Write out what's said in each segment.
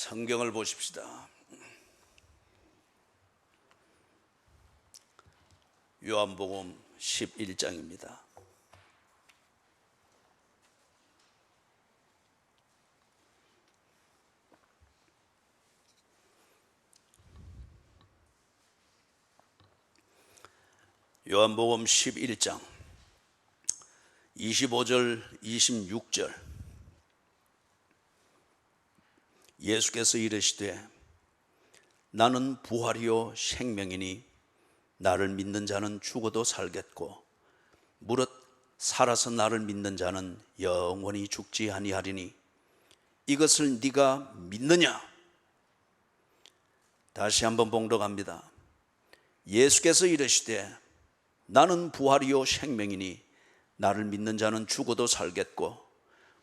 성경을 보십시다. 요한복음 11장입니다. 요한복음 11장 25절 26절 예수께서 이르시되 나는 부활이요 생명이니 나를 믿는 자는 죽어도 살겠고 무릇 살아서 나를 믿는 자는 영원히 죽지 아니하리니 이것을 네가 믿느냐? 다시 한번 봉독합니다. 예수께서 이르시되 나는 부활이요 생명이니 나를 믿는 자는 죽어도 살겠고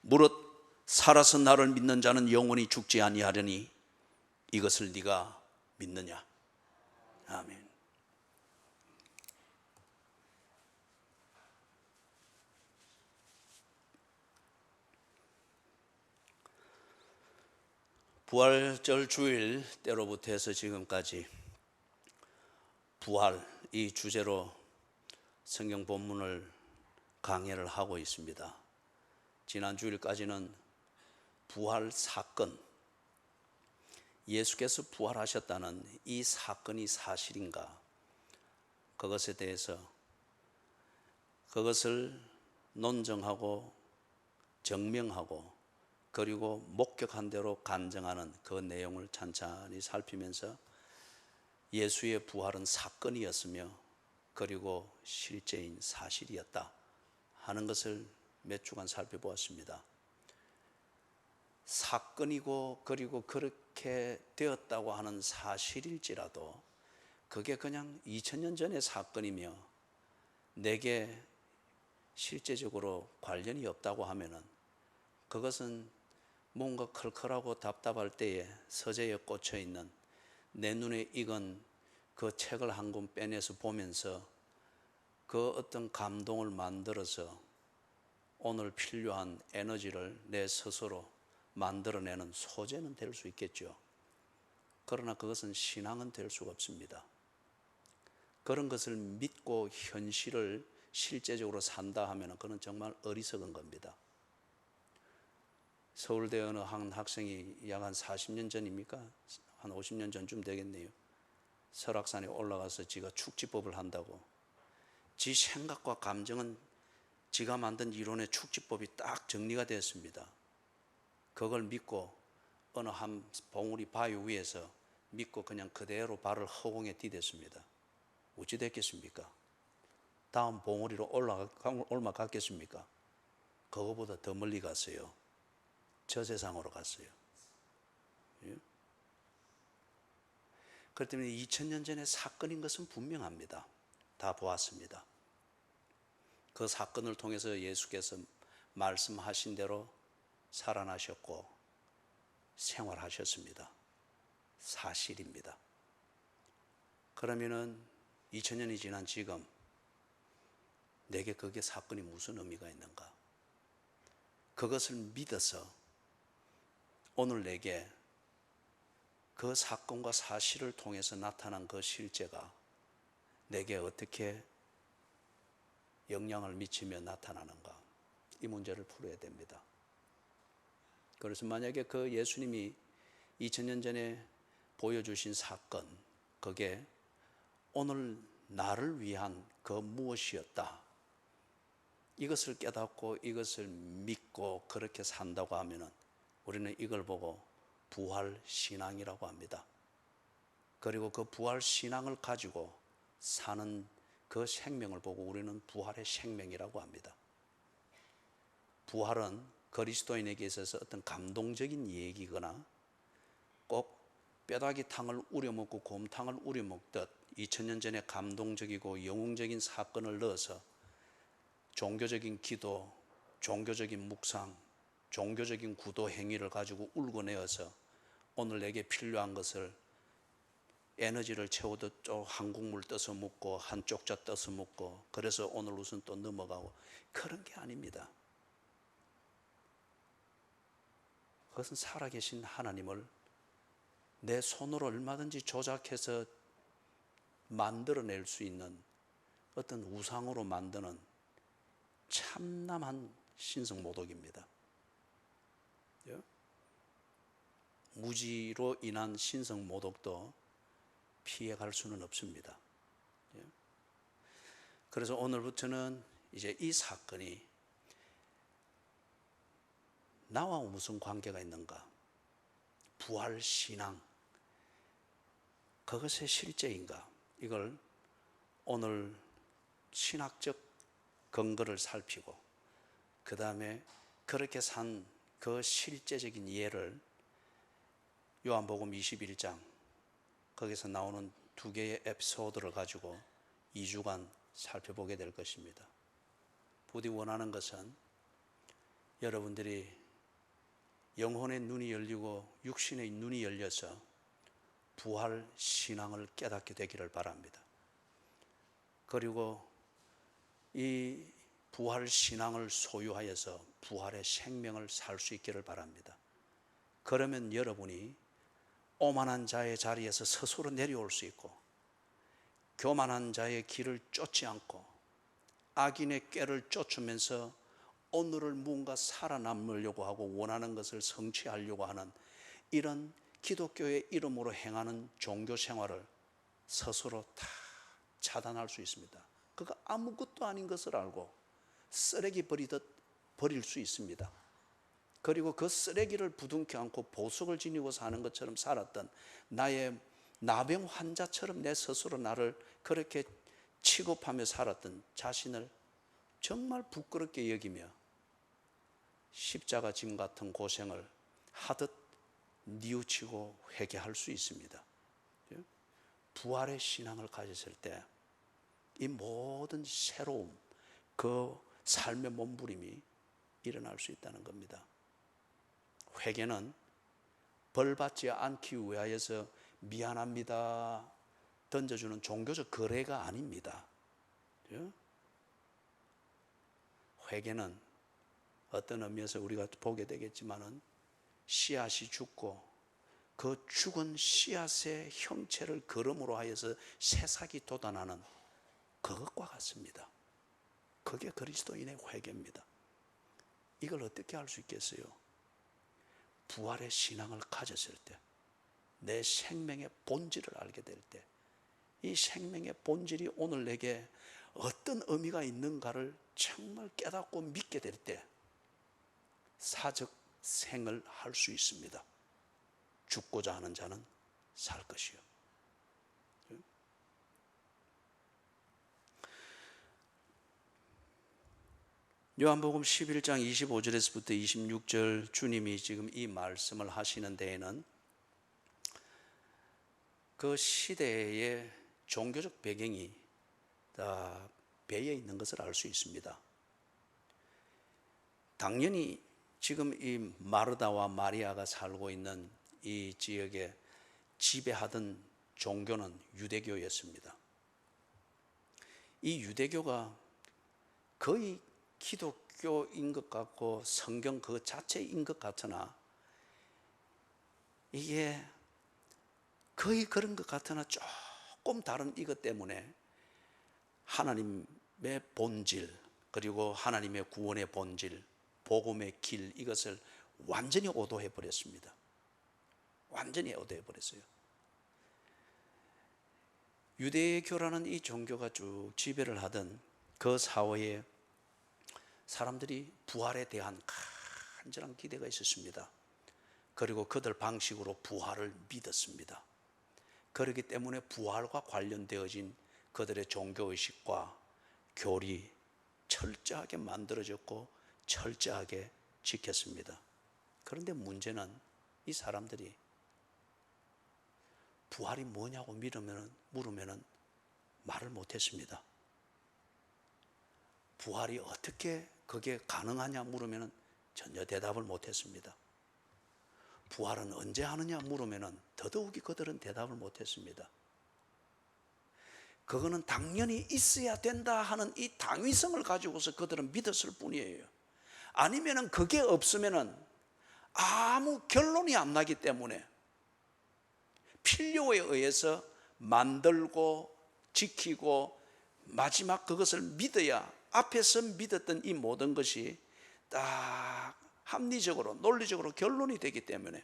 무릇 살아서 나를 믿는 자는 영원히 죽지 아니하려니 이것을 네가 믿느냐? 아멘. 부활절 주일 때로부터 해서 지금까지 부활 이 주제로 성경 본문을 강해를 하고 있습니다. 지난 주일까지는 부활 사건, 예수께서 부활하셨다는 이 사건이 사실인가? 그것에 대해서 그것을 논증하고 증명하고 그리고 목격한 대로 간증하는 그 내용을 찬찬히 살피면서 예수의 부활은 사건이었으며 그리고 실제인 사실이었다 하는 것을 몇 주간 살펴보았습니다. 사건이고 그리고 그렇게 되었다고 하는 사실일지라도 그게 그냥 2000년 전의 사건이며 내게 실제적으로 관련이 없다고 하면은 그것은 뭔가 컬컬하고 답답할 때에 서재에 꽂혀 있는 내 눈에 익은 그 책을 한 권 빼내서 보면서 그 어떤 감동을 만들어서 오늘 필요한 에너지를 내 스스로 만들어내는 소재는 될 수 있겠죠. 그러나 그것은 신앙은 될 수가 없습니다. 그런 것을 믿고 현실을 실제적으로 산다 하면 그건 정말 어리석은 겁니다. 서울대 어느 한 학생이 약 한 40년 전입니까? 한 50년 전쯤 되겠네요. 설악산에 올라가서 지가 축지법을 한다고 지 생각과 감정은 지가 만든 이론의 축지법이 딱 정리가 되었습니다. 그걸 믿고 어느 한 봉우리 바위 위에서 믿고 그냥 그대로 발을 허공에 디뎠습니다. 어찌 됐겠습니까? 다음 봉우리로 올라갔겠습니까? 그거보다 더 멀리 갔어요. 저 세상으로 갔어요. 예? 그렇기 때문에 2000년 전의 사건인 것은 분명합니다. 다 보았습니다. 그 사건을 통해서 예수께서 말씀하신 대로 살아나셨고 생활하셨습니다. 사실입니다. 그러면은 2000년이 지난 지금 내게 그게 사건이 무슨 의미가 있는가? 그것을 믿어서 오늘 내게 그 사건과 사실을 통해서 나타난 그 실제가 내게 어떻게 영향을 미치며 나타나는가? 이 문제를 풀어야 됩니다. 그래서 만약에 그 예수님이 2000년 전에 보여주신 사건, 그게 오늘 나를 위한 그 무엇이었다. 이것을 깨닫고 이것을 믿고 그렇게 산다고 하면은 우리는 이걸 보고 부활신앙이라고 합니다. 그리고 그 부활신앙을 가지고 사는 그 생명을 보고 우리는 부활의 생명이라고 합니다. 부활은 그리스도인에게 있어서 어떤 감동적인 얘기거나 꼭 뼈다귀탕을 우려먹고 곰탕을 우려먹듯 2000년 전에 감동적이고 영웅적인 사건을 넣어서 종교적인 기도, 종교적인 묵상, 종교적인 구도 행위를 가지고 울고내어서 오늘 내게 필요한 것을 에너지를 채우듯 한 국물 떠서 먹고 한 쪽자 떠서 먹고 그래서 오늘 우선 또 넘어가고 그런 게 아닙니다. 그것은 살아계신 하나님을 내 손으로 얼마든지 조작해서 만들어낼 수 있는 어떤 우상으로 만드는 참남한 신성모독입니다. 무지로 인한 신성모독도 피해갈 수는 없습니다. 그래서 오늘부터는 이제 이 사건이 나와 무슨 관계가 있는가? 부활신앙, 그것의 실제인가? 이걸 오늘 신학적 근거를 살피고 그 다음에 그렇게 산 그 실제적인 예를 요한복음 21장 거기서 나오는 두 개의 에피소드를 가지고 2주간 살펴보게 될 것입니다. 부디 원하는 것은 여러분들이 영혼의 눈이 열리고 육신의 눈이 열려서 부활 신앙을 깨닫게 되기를 바랍니다. 그리고 이 부활 신앙을 소유하여서 부활의 생명을 살 수 있기를 바랍니다. 그러면 여러분이 오만한 자의 자리에서 스스로 내려올 수 있고 교만한 자의 길을 쫓지 않고 악인의 꾀를 쫓으면서 오늘을 뭔가 살아남으려고 하고 원하는 것을 성취하려고 하는 이런 기독교의 이름으로 행하는 종교 생활을 스스로 다 차단할 수 있습니다. 그가 아무것도 아닌 것을 알고 쓰레기 버리듯 버릴 수 있습니다. 그리고 그 쓰레기를 부둥켜 안고 보석을 지니고 사는 것처럼 살았던 나의 나병 환자처럼 내 스스로 나를 그렇게 취급하며 살았던 자신을 정말 부끄럽게 여기며 십자가 짐 같은 고생을 하듯 뉘우치고 회개할 수 있습니다. 부활의 신앙을 가졌을 때 이 모든 새로움, 그 삶의 몸부림이 일어날 수 있다는 겁니다. 회개는 벌받지 않기 위하여서 미안합니다 던져주는 종교적 거래가 아닙니다. 회개는 어떤 의미에서 우리가 보게 되겠지만은 씨앗이 죽고 그 죽은 씨앗의 형체를 걸음으로 하여서 새싹이 돋아나는 그것과 같습니다. 그게 그리스도인의 회개입니다. 이걸 어떻게 할 수 있겠어요? 부활의 신앙을 가졌을 때, 내 생명의 본질을 알게 될 때, 이 생명의 본질이 오늘 내게 어떤 의미가 있는가를 정말 깨닫고 믿게 될 때 사적 생을 할 수 있습니다. 죽고자 하는 자는 살 것이요. 요한복음 11장 25절에서부터 26절 주님이 지금 이 말씀을 하시는 데에는 그 시대의 종교적 배경이 다 배에 있는 것을 알 수 있습니다. 당연히 지금 이 마르다와 마리아가 살고 있는 이 지역에 지배하던 종교는 유대교였습니다. 이 유대교가 거의 기독교인 것 같고 성경 그 자체인 것 같으나 이게 거의 그런 것 같으나 조금 다른 이것 때문에 하나님의 본질 그리고 하나님의 구원의 본질 복음의 길 이것을 완전히 오도해 버렸습니다. 완전히 오도해 버렸어요. 유대교라는 이 종교가 쭉 지배를 하던 그 사회에 사람들이 부활에 대한 간절한 기대가 있었습니다. 그리고 그들 방식으로 부활을 믿었습니다. 그렇기 때문에 부활과 관련되어진 그들의 종교의식과 교리 철저하게 만들어졌고 철저하게 지켰습니다. 그런데 문제는 이 사람들이 부활이 뭐냐고 물으면 말을 못했습니다. 부활이 어떻게 그게 가능하냐 물으면 전혀 대답을 못했습니다. 부활은 언제 하느냐 물으면 더더욱이 그들은 대답을 못했습니다. 그거는 당연히 있어야 된다 하는 이 당위성을 가지고서 그들은 믿었을 뿐이에요. 아니면 그게 없으면 아무 결론이 안 나기 때문에 필요에 의해서 만들고 지키고 마지막 그것을 믿어야, 앞에서 믿었던 이 모든 것이 딱 합리적으로 논리적으로 결론이 되기 때문에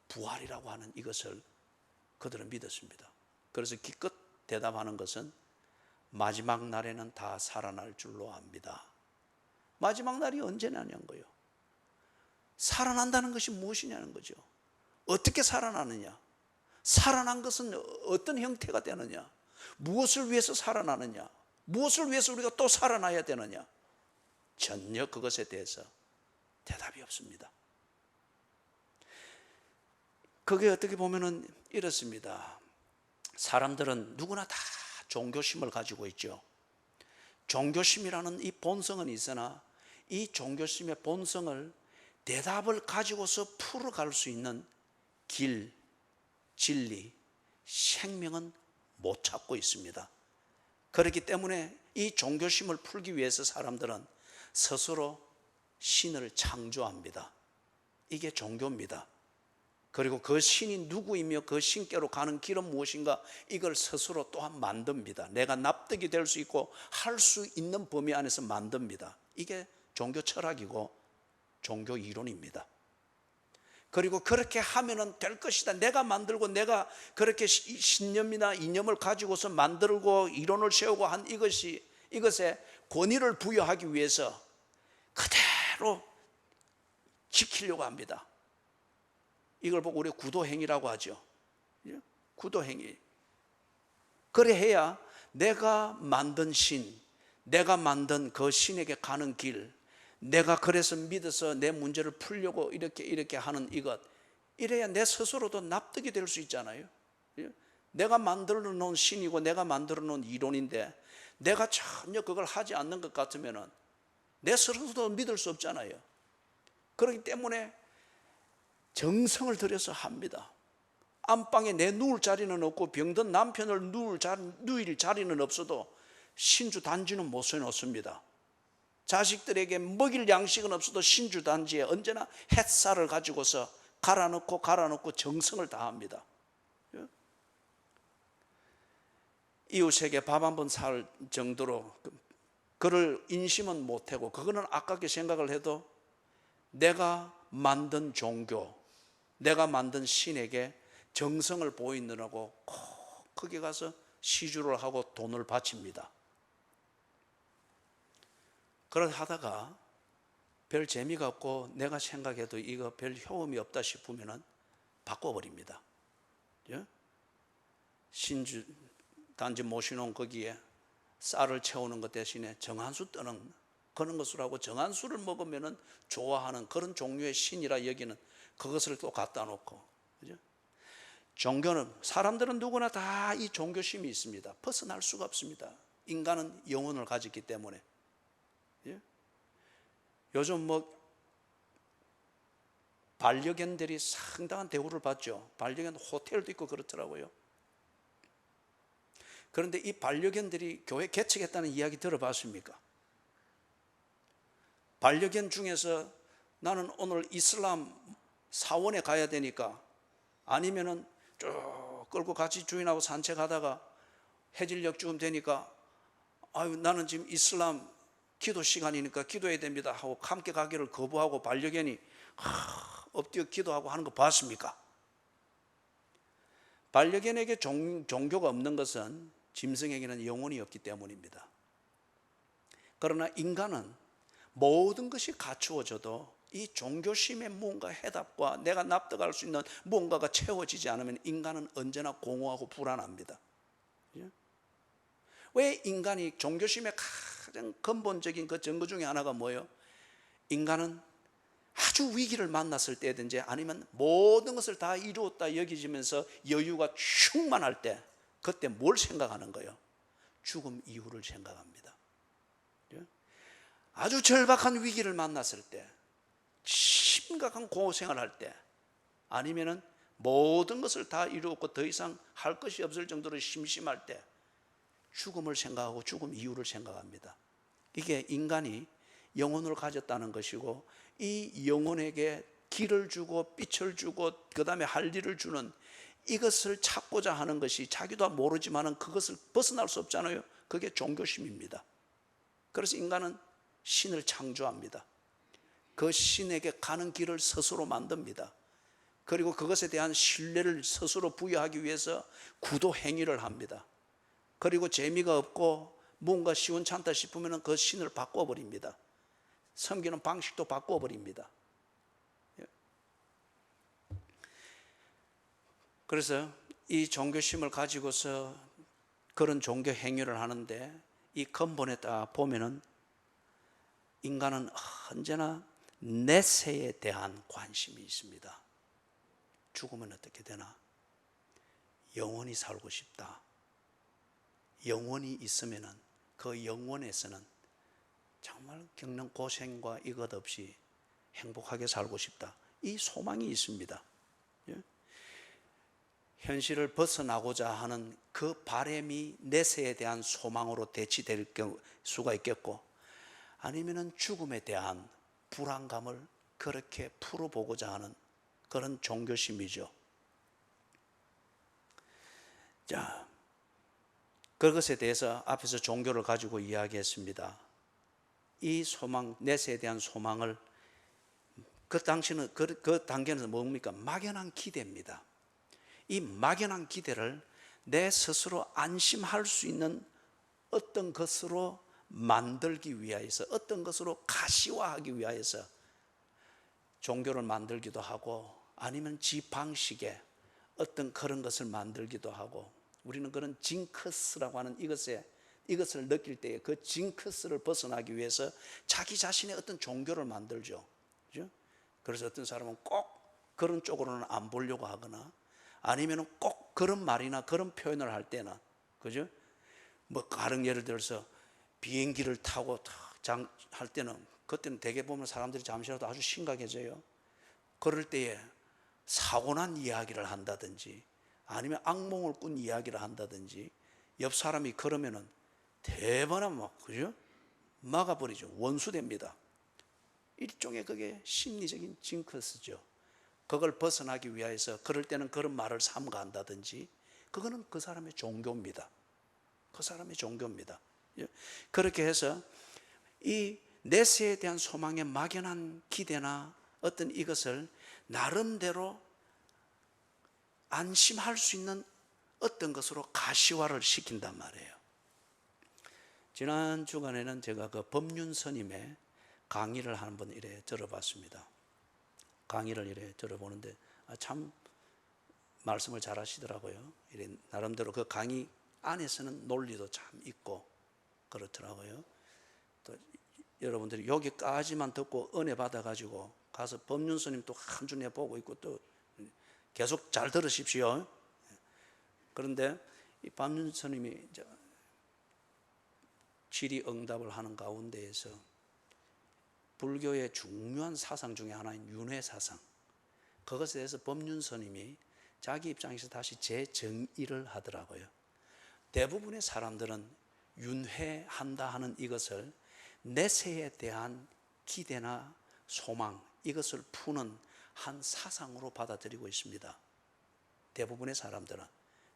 부활이라고 하는 이것을 그들은 믿었습니다. 그래서 기껏 대답하는 것은 마지막 날에는 다 살아날 줄로 압니다. 마지막 날이 언제냐는 거예요. 살아난다는 것이 무엇이냐는 거죠. 어떻게 살아나느냐, 살아난 것은 어떤 형태가 되느냐, 무엇을 위해서 살아나느냐, 무엇을 위해서 우리가 또 살아나야 되느냐, 전혀 그것에 대해서 대답이 없습니다. 그게 어떻게 보면은 이렇습니다. 사람들은 누구나 다 종교심을 가지고 있죠. 종교심이라는 이 본성은 있으나 이 종교심의 본성을 대답을 가지고서 풀어갈 수 있는 길, 진리, 생명은 못 찾고 있습니다. 그렇기 때문에 이 종교심을 풀기 위해서 사람들은 스스로 신을 창조합니다. 이게 종교입니다. 그리고 그 신이 누구이며 그 신께로 가는 길은 무엇인가, 이걸 스스로 또한 만듭니다. 내가 납득이 될 수 있고 할 수 있는 범위 안에서 만듭니다. 이게 종교 철학이고 종교 이론입니다. 그리고 그렇게 하면은 될 것이다, 내가 만들고 내가 그렇게 신념이나 이념을 가지고서 만들고 이론을 세우고 한 이것에 권위를 부여하기 위해서 그대로 지키려고 합니다. 이걸 보고 우리 구도행위라고 하죠. 구도행위. 그래 해야 내가 만든 신, 내가 만든 그 신에게 가는 길, 내가 그래서 믿어서 내 문제를 풀려고 이렇게 하는 이것, 이래야 내 스스로도 납득이 될 수 있잖아요. 내가 만들어 놓은 신이고 내가 만들어 놓은 이론인데 내가 전혀 그걸 하지 않는 것 같으면은 내 스스로도 믿을 수 없잖아요. 그렇기 때문에 정성을 들여서 합니다. 안방에 내 누울 자리는 없고 병든 남편을 누일 자리는 없어도 신주 단지는 못 세워놓습니다. 자식들에게 먹일 양식은 없어도 신주 단지에 언제나 햇살을 가지고서 갈아넣고 정성을 다합니다. 이웃에게 밥 한 번 살 정도로 그를 인심은 못하고, 그거는 아깝게 생각을 해도 내가 만든 종교, 내가 만든 신에게 정성을 보이느라고 꼭 거기 가서 시주를 하고 돈을 바칩니다. 그러다 하다가 별 재미가 없고 내가 생각해도 이거 별 효험이 없다 싶으면 바꿔버립니다. 신주 단지 모시놓은 거기에 쌀을 채우는 것 대신에 정한수 뜨는 그런 것으로 하고, 정한수를 먹으면 좋아하는 그런 종류의 신이라 여기는 그것을 또 갖다 놓고, 그죠? 종교는, 사람들은 누구나 다 이 종교심이 있습니다. 벗어날 수가 없습니다. 인간은 영혼을 가졌기 때문에. 요즘 반려견들이 상당한 대우를 받죠. 반려견 호텔도 있고 그렇더라고요. 그런데 이 반려견들이 교회 개척했다는 이야기 들어봤습니까? 반려견 중에서 나는 오늘 이슬람 사원에 가야 되니까, 아니면은 쭉 끌고 같이 주인하고 산책하다가 해질녘쯤 되니까 아유 나는 지금 이슬람 기도 시간이니까 기도해야 됩니다 하고 함께 가기를 거부하고 반려견이 엎드려 기도하고 하는 거 봤습니까? 반려견에게 종교가 없는 것은 짐승에게는 영혼이 없기 때문입니다. 그러나 인간은 모든 것이 갖추어져도 이 종교심의 무언가 해답과 내가 납득할 수 있는 무언가가 채워지지 않으면 인간은 언제나 공허하고 불안합니다. 왜 인간이 종교심의 가장 근본적인 그 증거 중에 하나가 뭐예요? 인간은 아주 위기를 만났을 때든지 아니면 모든 것을 다 이루었다 여기지면서 여유가 충만할 때, 그때 뭘 생각하는 거예요? 죽음 이후를 생각합니다. 아주 절박한 위기를 만났을 때, 심각한 고생을 할 때, 아니면은 모든 것을 다 이루었고 더 이상 할 것이 없을 정도로 심심할 때 죽음을 생각하고 죽음 이후를 생각합니다. 이게 인간이 영혼을 가졌다는 것이고, 이 영혼에게 길을 주고 빛을 주고 그 다음에 할 일을 주는 이것을 찾고자 하는 것이 자기도 모르지만은 그것을 벗어날 수 없잖아요. 그게 종교심입니다. 그래서 인간은 신을 창조합니다. 그 신에게 가는 길을 스스로 만듭니다. 그리고 그것에 대한 신뢰를 스스로 부여하기 위해서 구도 행위를 합니다. 그리고 재미가 없고 뭔가 시원찮다 싶으면 그 신을 바꿔버립니다. 섬기는 방식도 바꿔버립니다. 그래서 이 종교심을 가지고서 그런 종교 행위를 하는데, 이 근본에 딱 보면은 인간은 언제나 내세에 대한 관심이 있습니다. 죽으면 어떻게 되나? 영원히 살고 싶다. 영원히 있으면은 그 영원에서는 정말 겪는 고생과 이것 없이 행복하게 살고 싶다. 이 소망이 있습니다. 현실을 벗어나고자 하는 그 바람이 내세에 대한 소망으로 대치될 수가 있겠고, 아니면은 죽음에 대한 불안감을 그렇게 풀어보고자 하는 그런 종교심이죠. 자, 그것에 대해서 앞에서 종교를 가지고 이야기했습니다. 이 소망, 내세에 대한 소망을 그 당시는 그 단계는 뭡니까? 막연한 기대입니다. 이 막연한 기대를 내 스스로 안심할 수 있는 어떤 것으로 만들기 위하여서, 어떤 것으로 가시화하기 위하여서 종교를 만들기도 하고, 아니면 지 방식의 어떤 그런 것을 만들기도 하고, 우리는 그런 징크스라고 하는 이것을 느낄 때에 그 징크스를 벗어나기 위해서 자기 자신의 어떤 종교를 만들죠. 그죠? 그래서 어떤 사람은 꼭 그런 쪽으로는 안 보려고 하거나, 아니면 꼭 그런 말이나 그런 표현을 할 때나, 그죠? 뭐 가령 예를 들어서 비행기를 타고 할 때는, 그때는 대개 보면 사람들이 잠시라도 아주 심각해져요. 그럴 때에 사고난 이야기를 한다든지, 아니면 악몽을 꾼 이야기를 한다든지, 옆 사람이 그러면은 대번은 막, 그죠? 막아버리죠. 원수됩니다. 일종의 그게 심리적인 징크스죠. 그걸 벗어나기 위해서 그럴 때는 그런 말을 삼가한다든지, 그거는 그 사람의 종교입니다. 그 사람의 종교입니다. 그렇게 해서 이 내세에 대한 소망의 막연한 기대나 어떤 이것을 나름대로 안심할 수 있는 어떤 것으로 가시화를 시킨단 말이에요. 지난 주간에는 제가 그 법륜 스님의 강의를 한번 이래 들어봤습니다. 강의를 이래 들어보는데 참 말씀을 잘 하시더라고요. 이래 나름대로 그 강의 안에서는 논리도 참 있고 그렇더라고요. 또 여러분들이 여기까지만 듣고 은혜 받아가지고 가서 법륜 스님 또 한 주 내보고 있고 또 계속 잘 들으십시오. 그런데 이 법륜 스님이 질의응답을 하는 가운데에서 불교의 중요한 사상 중에 하나인 윤회사상, 그것에 대해서 법륜 스님이 자기 입장에서 다시 재정의를 하더라고요. 대부분의 사람들은 윤회한다 하는 이것을 내세에 대한 기대나 소망, 이것을 푸는 한 사상으로 받아들이고 있습니다. 대부분의 사람들은.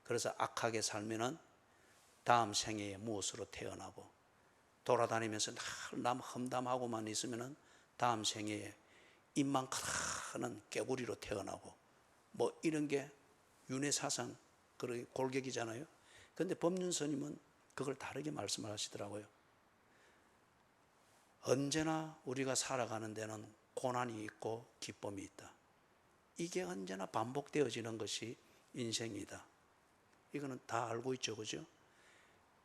그래서 악하게 살면은 다음 생애에 무엇으로 태어나고, 돌아다니면서 남 험담하고만 있으면은 다음 생애에 입만 크는 개구리로 태어나고, 뭐 이런 게 윤회 사상 그런 골격이잖아요. 그런데 법륜 스님은 그걸 다르게 말씀을 하시더라고요. 언제나 우리가 살아가는 데는 고난이 있고 기쁨이 있다. 이게 언제나 반복되어지는 것이 인생이다. 이거는 다 알고 있죠, 그죠?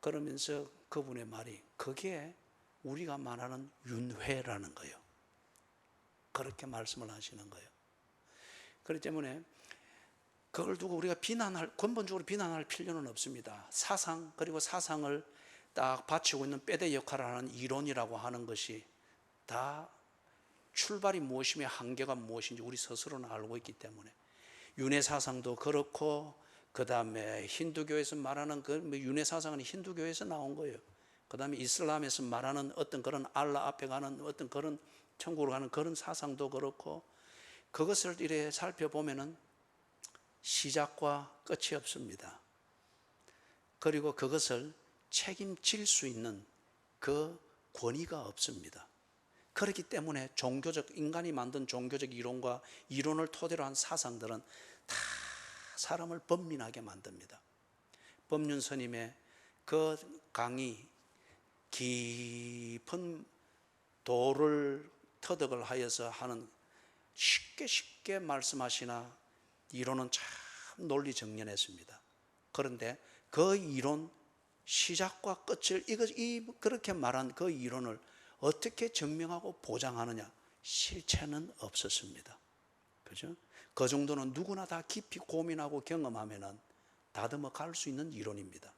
그러면서 그분의 말이, 그게 우리가 말하는 윤회라는 거예요. 그렇게 말씀을 하시는 거예요. 그렇기 때문에 그걸 두고 우리가 근본적으로 비난할 필요는 없습니다. 사상, 그리고 사상을 딱 받치고 있는 빼대 역할을 하는 이론이라고 하는 것이 다 출발이 무엇이며 한계가 무엇인지 우리 스스로는 알고 있기 때문에, 윤회 사상도 그렇고, 그 다음에 힌두교에서 말하는 그 윤회 사상은 힌두교에서 나온 거예요. 그 다음에 이슬람에서 말하는 어떤 그런 알라 앞에 가는 어떤 그런 천국으로 가는 그런 사상도 그렇고, 그것을 이래 살펴보면은 시작과 끝이 없습니다. 그리고 그것을 책임질 수 있는 그 권위가 없습니다. 그렇기 때문에 인간이 만든 종교적 이론과 이론을 토대로 한 사상들은 다 사람을 번민하게 만듭니다. 법륜 스님의 그 강의, 깊은 도를 터득을 하여서 하는 쉽게 말씀하시나 이론은 참 논리정연했습니다. 그런데 그 이론 시작과 끝을 그렇게 말한 그 이론을 어떻게 증명하고 보장하느냐? 실체는 없었습니다. 그죠? 그 정도는 누구나 다 깊이 고민하고 경험하면은 다듬어 갈 수 있는 이론입니다.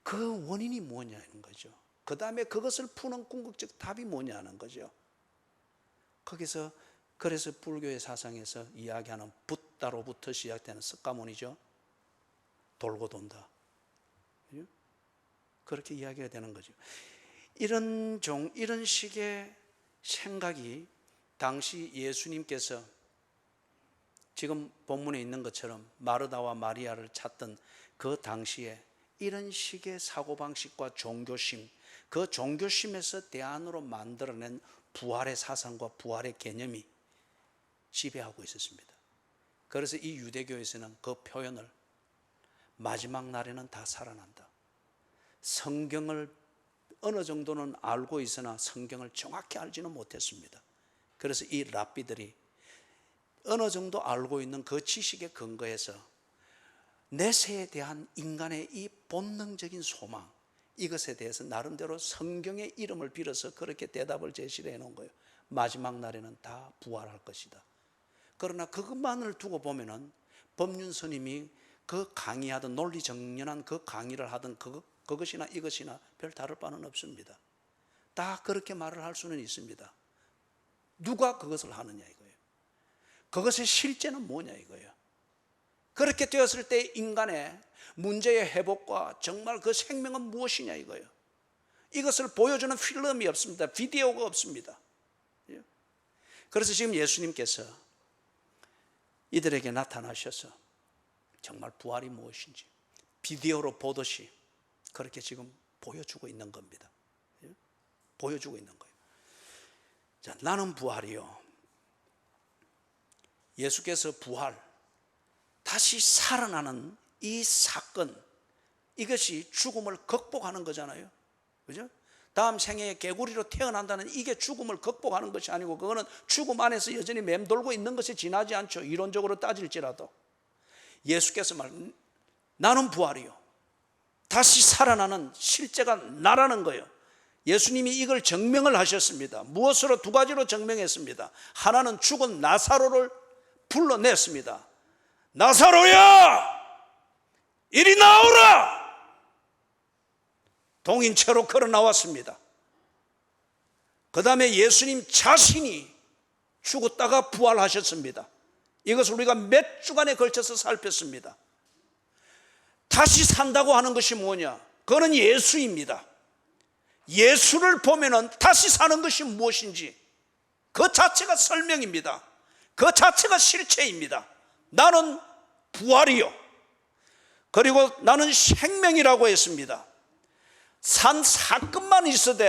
그 원인이 뭐냐는 거죠. 그 다음에 그것을 푸는 궁극적 답이 뭐냐는 거죠. 그래서 불교의 사상에서 이야기하는 붓다로부터 시작되는 석가모니죠. 돌고 돈다. 그렇게 이야기가 되는 거죠. 이런 식의 생각이 당시 예수님께서 지금 본문에 있는 것처럼 마르다와 마리아를 찾던 그 당시에 이런 식의 사고방식과 종교심, 그 종교심에서 대안으로 만들어낸 부활의 사상과 부활의 개념이 지배하고 있었습니다. 그래서 이 유대교에서는 그 표현을 마지막 날에는 다 살아난다. 성경을 어느 정도는 알고 있으나 성경을 정확히 알지는 못했습니다. 그래서 이 랍비들이 어느 정도 알고 있는 그 지식에 근거해서 내세에 대한 인간의 이 본능적인 소망, 이것에 대해서 나름대로 성경의 이름을 빌어서 그렇게 대답을 제시를 해놓은 거예요. 마지막 날에는 다 부활할 것이다. 그러나 그것만을 두고 보면은 법륜 스님이 그 강의하던 논리정연한 그 강의를 하던 그것이나 이것이나 별 다를 바는 없습니다. 다 그렇게 말을 할 수는 있습니다. 누가 그것을 하느냐 이거예요. 그것의 실제는 뭐냐 이거예요. 그렇게 되었을 때 인간의 문제의 회복과 정말 그 생명은 무엇이냐 이거예요. 이것을 보여주는 필름이 없습니다. 비디오가 없습니다. 그래서 지금 예수님께서 이들에게 나타나셔서 정말 부활이 무엇인지 비디오로 보듯이 그렇게 지금 보여주고 있는 겁니다. 보여주고 있는 거예요. 자, 나는 부활이요. 예수께서 부활, 다시 살아나는 이 사건, 이것이 죽음을 극복하는 거잖아요. 그죠? 다음 생애에 개구리로 태어난다는 이게 죽음을 극복하는 것이 아니고 그거는 죽음 안에서 여전히 맴돌고 있는 것이 지나지 않죠. 이론적으로 따질지라도. 예수께서 나는 부활이요. 다시 살아나는 실제가 나라는 거예요. 예수님이 이걸 증명을 하셨습니다. 무엇으로? 두 가지로 증명했습니다. 하나는 죽은 나사로를 불러냈습니다. 나사로야, 이리 나오라! 동인체로 걸어 나왔습니다. 그 다음에 예수님 자신이 죽었다가 부활하셨습니다. 이것을 우리가 몇 주간에 걸쳐서 살폈습니다. 다시 산다고 하는 것이 뭐냐? 그거는 예수입니다. 예수를 보면은 다시 사는 것이 무엇인지 그 자체가 설명입니다. 그 자체가 실체입니다. 나는 부활이요. 그리고 나는 생명이라고 했습니다. 산 사건만 있어도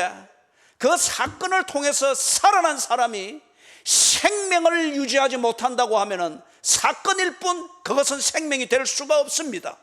그 사건을 통해서 살아난 사람이 생명을 유지하지 못한다고 하면은 사건일 뿐 그것은 생명이 될 수가 없습니다.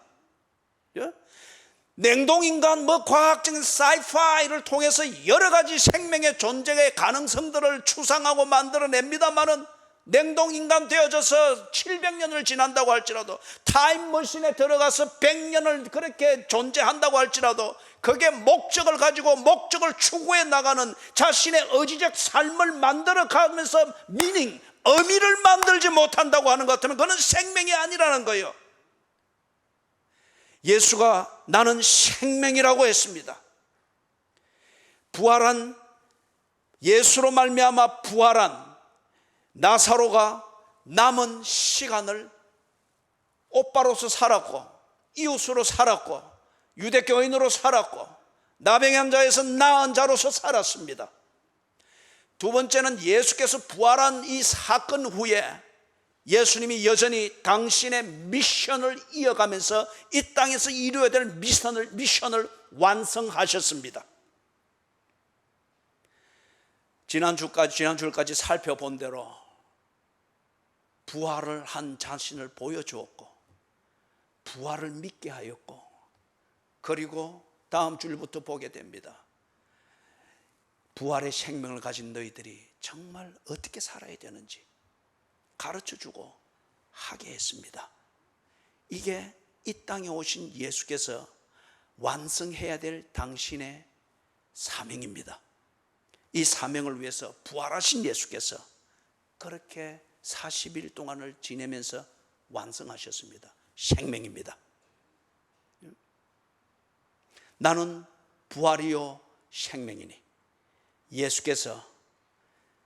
냉동인간, 과학적인 사이파이를 통해서 여러 가지 생명의 존재의 가능성들을 추상하고 만들어냅니다만은 냉동인간 되어져서 700년을 지난다고 할지라도 타임머신에 들어가서 100년을 그렇게 존재한다고 할지라도 그게 목적을 가지고 목적을 추구해 나가는 자신의 의지적 삶을 만들어가면서 의미를 만들지 못한다고 하는 것 같으면 그건 생명이 아니라는 거예요. 예수가 나는 생명이라고 했습니다. 부활한 예수로 말미암아 부활한 나사로가 남은 시간을 오빠로서 살았고 이웃으로 살았고 유대교인으로 살았고 나병한 자에서 나은 자로서 살았습니다. 두 번째는 예수께서 부활한 이 사건 후에 예수님이 여전히 당신의 미션을 이어가면서 이 땅에서 이루어야 될 미션을 완성하셨습니다. 지난주까지 살펴본 대로 부활을 한 자신을 보여주었고, 부활을 믿게 하였고, 그리고 다음 주일부터 보게 됩니다. 부활의 생명을 가진 너희들이 정말 어떻게 살아야 되는지 가르쳐주고 하게 했습니다. 이게 이 땅에 오신 예수께서 완성해야 될 당신의 사명입니다. 이 사명을 위해서 부활하신 예수께서 그렇게 40일 동안을 지내면서 완성하셨습니다. 생명입니다. 나는 부활이요 생명이니, 예수께서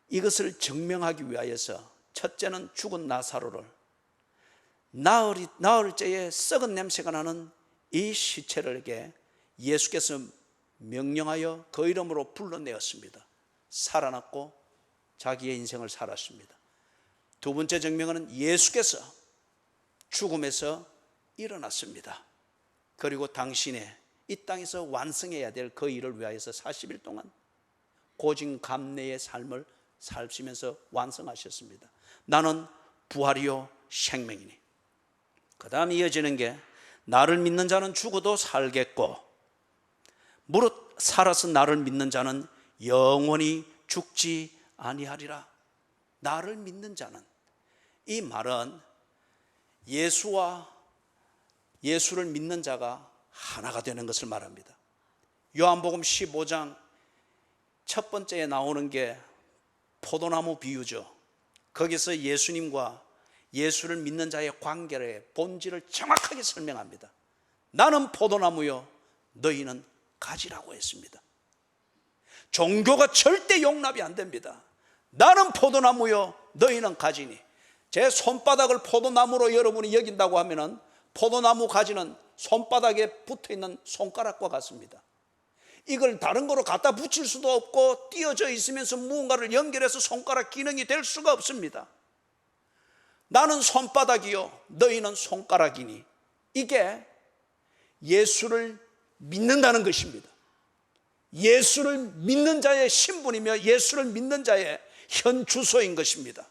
이것을 증명하기 위하여서 첫째는 죽은 나사로를 나흘째에 썩은 냄새가 나는 이 시체를게 예수께서 명령하여 그 이름으로 불러내었습니다. 살아났고 자기의 인생을 살았습니다. 두 번째 증명은 예수께서 죽음에서 일어났습니다. 그리고 당신의 이 땅에서 완성해야 될 그 일을 위하여서 40일 동안 고진감래의 삶을 살시면서 완성하셨습니다. 나는 부활이요 생명이니. 그 다음 이어지는 게, 나를 믿는 자는 죽어도 살겠고 무릇 살아서 나를 믿는 자는 영원히 죽지 아니하리라. 나를 믿는 자는, 이 말은 예수를 믿는 자가 하나가 되는 것을 말합니다. 요한복음 15장 첫 번째에 나오는 게 포도나무 비유죠. 거기서 예수님과 예수를 믿는 자의 관계의 본질을 정확하게 설명합니다. 나는 포도나무요 너희는 가지라고 했습니다. 종교가 절대 용납이 안 됩니다. 나는 포도나무요 너희는 가지니. 제 손바닥을 포도나무로 여러분이 여긴다고 하면은 포도나무 가지는 손바닥에 붙어있는 손가락과 같습니다. 이걸 다른 거로 갖다 붙일 수도 없고 띄어져 있으면서 무언가를 연결해서 손가락 기능이 될 수가 없습니다. 나는 손바닥이요 너희는 손가락이니. 이게 예수를 믿는다는 것입니다. 예수를 믿는 자의 신분이며 예수를 믿는 자의 현 주소인 것입니다.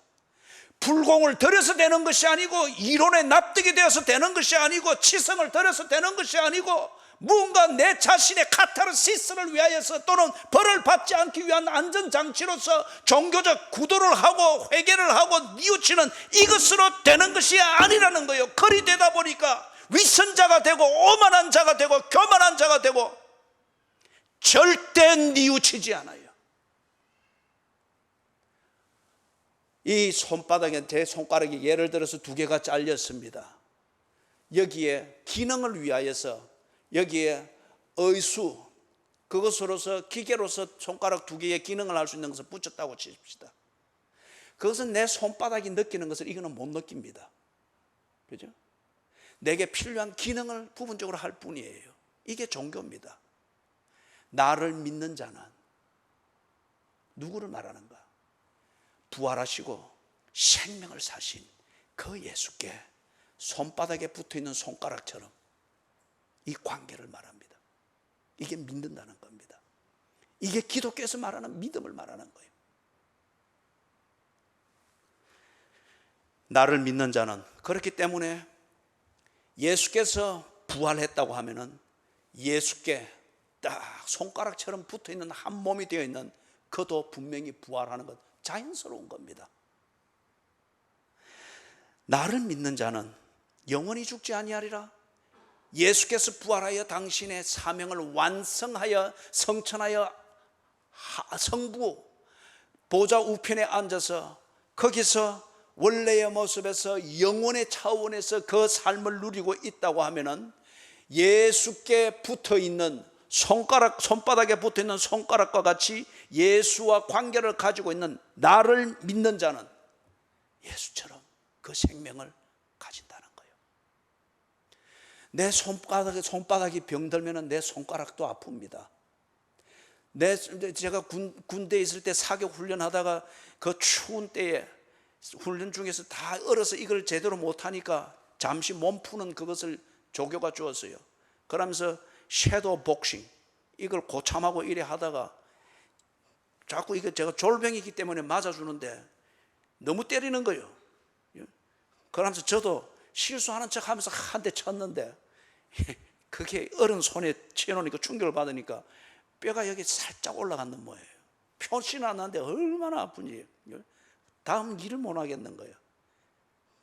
불공을 들여서 되는 것이 아니고, 이론에 납득이 되어서 되는 것이 아니고, 치성을 들여서 되는 것이 아니고, 무언가 내 자신의 카타르시스를 위하여서 또는 벌을 받지 않기 위한 안전장치로서 종교적 구도를 하고 회개를 하고 뉘우치는 이것으로 되는 것이 아니라는 거예요. 그리 되다 보니까 위선자가 되고 오만한 자가 되고 교만한 자가 되고 절대 뉘우치지 않아요. 이 손바닥에 제 손가락이 예를 들어서 두 개가 잘렸습니다. 여기에 기능을 위하여서 여기에 의수, 그것으로서 기계로서 손가락 두 개의 기능을 할 수 있는 것을 붙였다고 치십시다. 그것은 내 손바닥이 느끼는 것을 이거는 못 느낍니다. 그죠? 내게 필요한 기능을 부분적으로 할 뿐이에요. 이게 종교입니다. 나를 믿는 자는 누구를 말하는가? 부활하시고 생명을 사신 그 예수께 손바닥에 붙어있는 손가락처럼 이 관계를 말합니다. 이게 믿는다는 겁니다. 이게 기독교에서 말하는 믿음을 말하는 거예요. 나를 믿는 자는, 그렇기 때문에 예수께서 부활했다고 하면은 예수께 딱 손가락처럼 붙어있는 한 몸이 되어 있는 그도 분명히 부활하는 것, 자연스러운 겁니다. 나를 믿는 자는 영원히 죽지 아니하리라. 예수께서 부활하여 당신의 사명을 완성하여 성천하여 성부 보좌 우편에 앉아서 거기서 원래의 모습에서 영혼의 차원에서 그 삶을 누리고 있다고 하면은, 예수께 붙어있는 손바닥에 붙어있는 손가락과 같이 예수와 관계를 가지고 있는 나를 믿는 자는 예수처럼 그 생명을 가진다는 거예요. 내 손바닥이 병들면 내 손가락도 아픕니다. 제가 군대에 있을 때 사격 훈련하다가 그 추운 때에 훈련 중에서 다 얼어서 이걸 제대로 못하니까 잠시 몸 푸는 그것을 조교가 주었어요. 그러면서 섀도우 복싱 이걸 고참하고 이래 하다가 자꾸 이거 제가 졸병이기 때문에 맞아주는데 너무 때리는 거예요. 그러면서 저도 실수하는 척 하면서 한 대 쳤는데 그게 어른 손에 치놓으니까 충격을 받으니까 뼈가 여기 살짝 올라갔는 거예요. 표시는 안 나는데 얼마나 아픈지. 다음 일을 못 하겠는 거예요.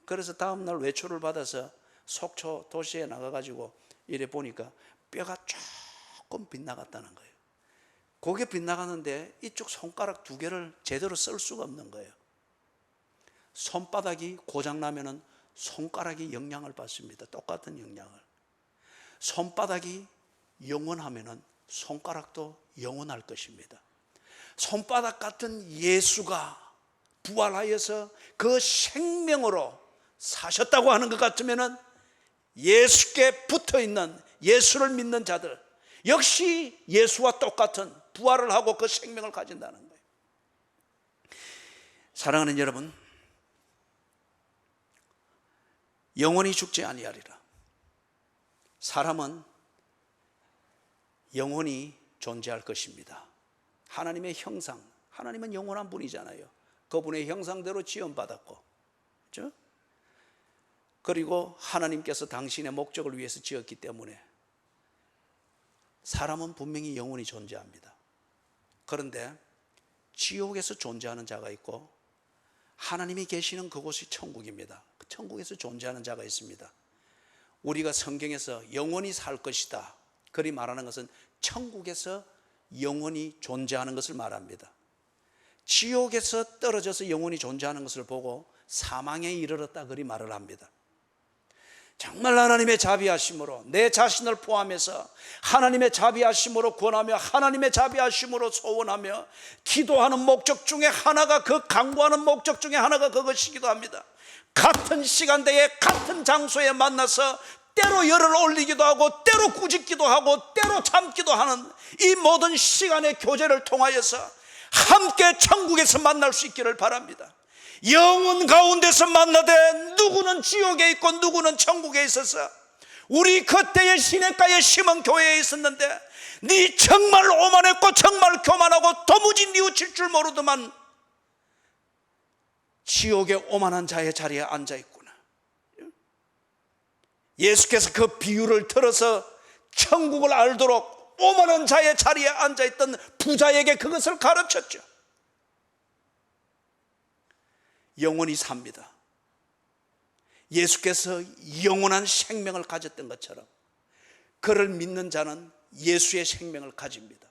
그래서 다음 날 외출을 받아서 속초 도시에 나가가지고 이래 보니까 뼈가 조금 빗나갔다는 거예요. 그게 빗나가는데 이쪽 손가락 두 개를 제대로 쓸 수가 없는 거예요. 손바닥이 고장나면은 손가락이 영향을 받습니다. 똑같은 영향을. 손바닥이 영원하면은 손가락도 영원할 것입니다. 손바닥 같은 예수가 부활하여서 그 생명으로 사셨다고 하는 것 같으면은 예수께 붙어 있는 예수를 믿는 자들 역시 예수와 똑같은 부활을 하고 그 생명을 가진다는 거예요. 사랑하는 여러분, 영원히 죽지 아니하리라. 사람은 영원히 존재할 것입니다. 하나님의 형상, 하나님은 영원한 분이잖아요. 그분의 형상대로 지음받았고, 그렇죠? 그리고 하나님께서 당신의 목적을 위해서 지었기 때문에 사람은 분명히 영원히 존재합니다. 그런데 지옥에서 존재하는 자가 있고 하나님이 계시는 그곳이 천국입니다. 천국에서 존재하는 자가 있습니다. 우리가 성경에서 영원히 살 것이다 그리 말하는 것은 천국에서 영원히 존재하는 것을 말합니다. 지옥에서 떨어져서 영원히 존재하는 것을 보고 사망에 이르렀다 그리 말을 합니다. 정말 하나님의 자비하심으로 내 자신을 포함해서 하나님의 자비하심으로 권하며 하나님의 자비하심으로 소원하며 기도하는 목적 중에 하나가, 그 간구하는 목적 중에 하나가 그것이기도 합니다. 같은 시간대에 같은 장소에 만나서 때로 열을 올리기도 하고 때로 꾸짖기도 하고 때로 참기도 하는 이 모든 시간의 교제를 통하여서 함께 천국에서 만날 수 있기를 바랍니다. 영혼 가운데서 만나되 누구는 지옥에 있고 누구는 천국에 있어서 우리 그때의 시냇가에 심은 교회에 있었는데 네 정말 오만했고 정말 교만하고 도무지 뉘우칠 줄 모르더만 지옥의 오만한 자의 자리에 앉아있구나. 예수께서 그 비유를 들어서 천국을 알도록 오만한 자의 자리에 앉아있던 부자에게 그것을 가르쳤죠. 영원히 삽니다. 예수께서 영원한 생명을 가졌던 것처럼 그를 믿는 자는 예수의 생명을 가집니다.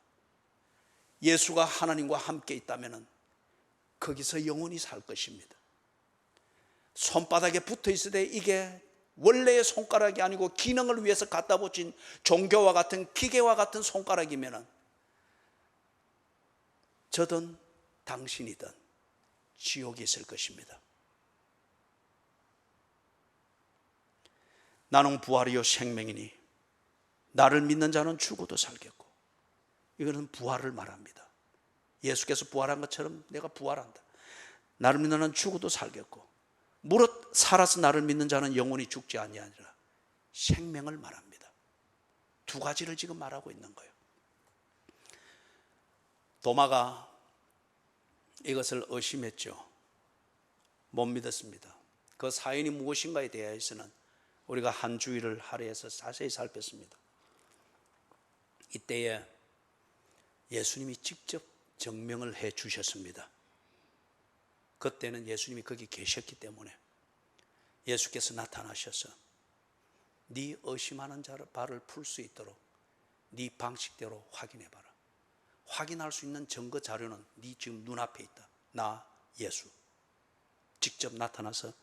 예수가 하나님과 함께 있다면 거기서 영원히 살 것입니다. 손바닥에 붙어 있을 때 이게 원래의 손가락이 아니고 기능을 위해서 갖다 붙인 종교와 같은 기계와 같은 손가락이면 저든 당신이든 지옥에 있을 것입니다. 나는 부활이요 생명이니 나를 믿는 자는 죽어도 살겠고, 이거는 부활을 말합니다. 예수께서 부활한 것처럼 내가 부활한다. 나를 믿는 자는 죽어도 살겠고 무릇 살아서 나를 믿는 자는 영원히 죽지 아니하리라. 생명을 말합니다. 두 가지를 지금 말하고 있는 거예요. 도마가 이것을 의심했죠. 못 믿었습니다. 그 사연이 무엇인가에 대해서는 우리가 한 주일을 할애해서 자세히 살폈습니다. 이때에 예수님이 직접 증명을 해 주셨습니다. 그때는 예수님이 거기 계셨기 때문에 예수께서 나타나셔서 네 의심하는 자를 발을 풀 수 있도록 네 방식대로 확인해봐라. 확인할 수 있는 증거 자료는 네 지금 눈앞에 있다. 나 예수 직접 나타나서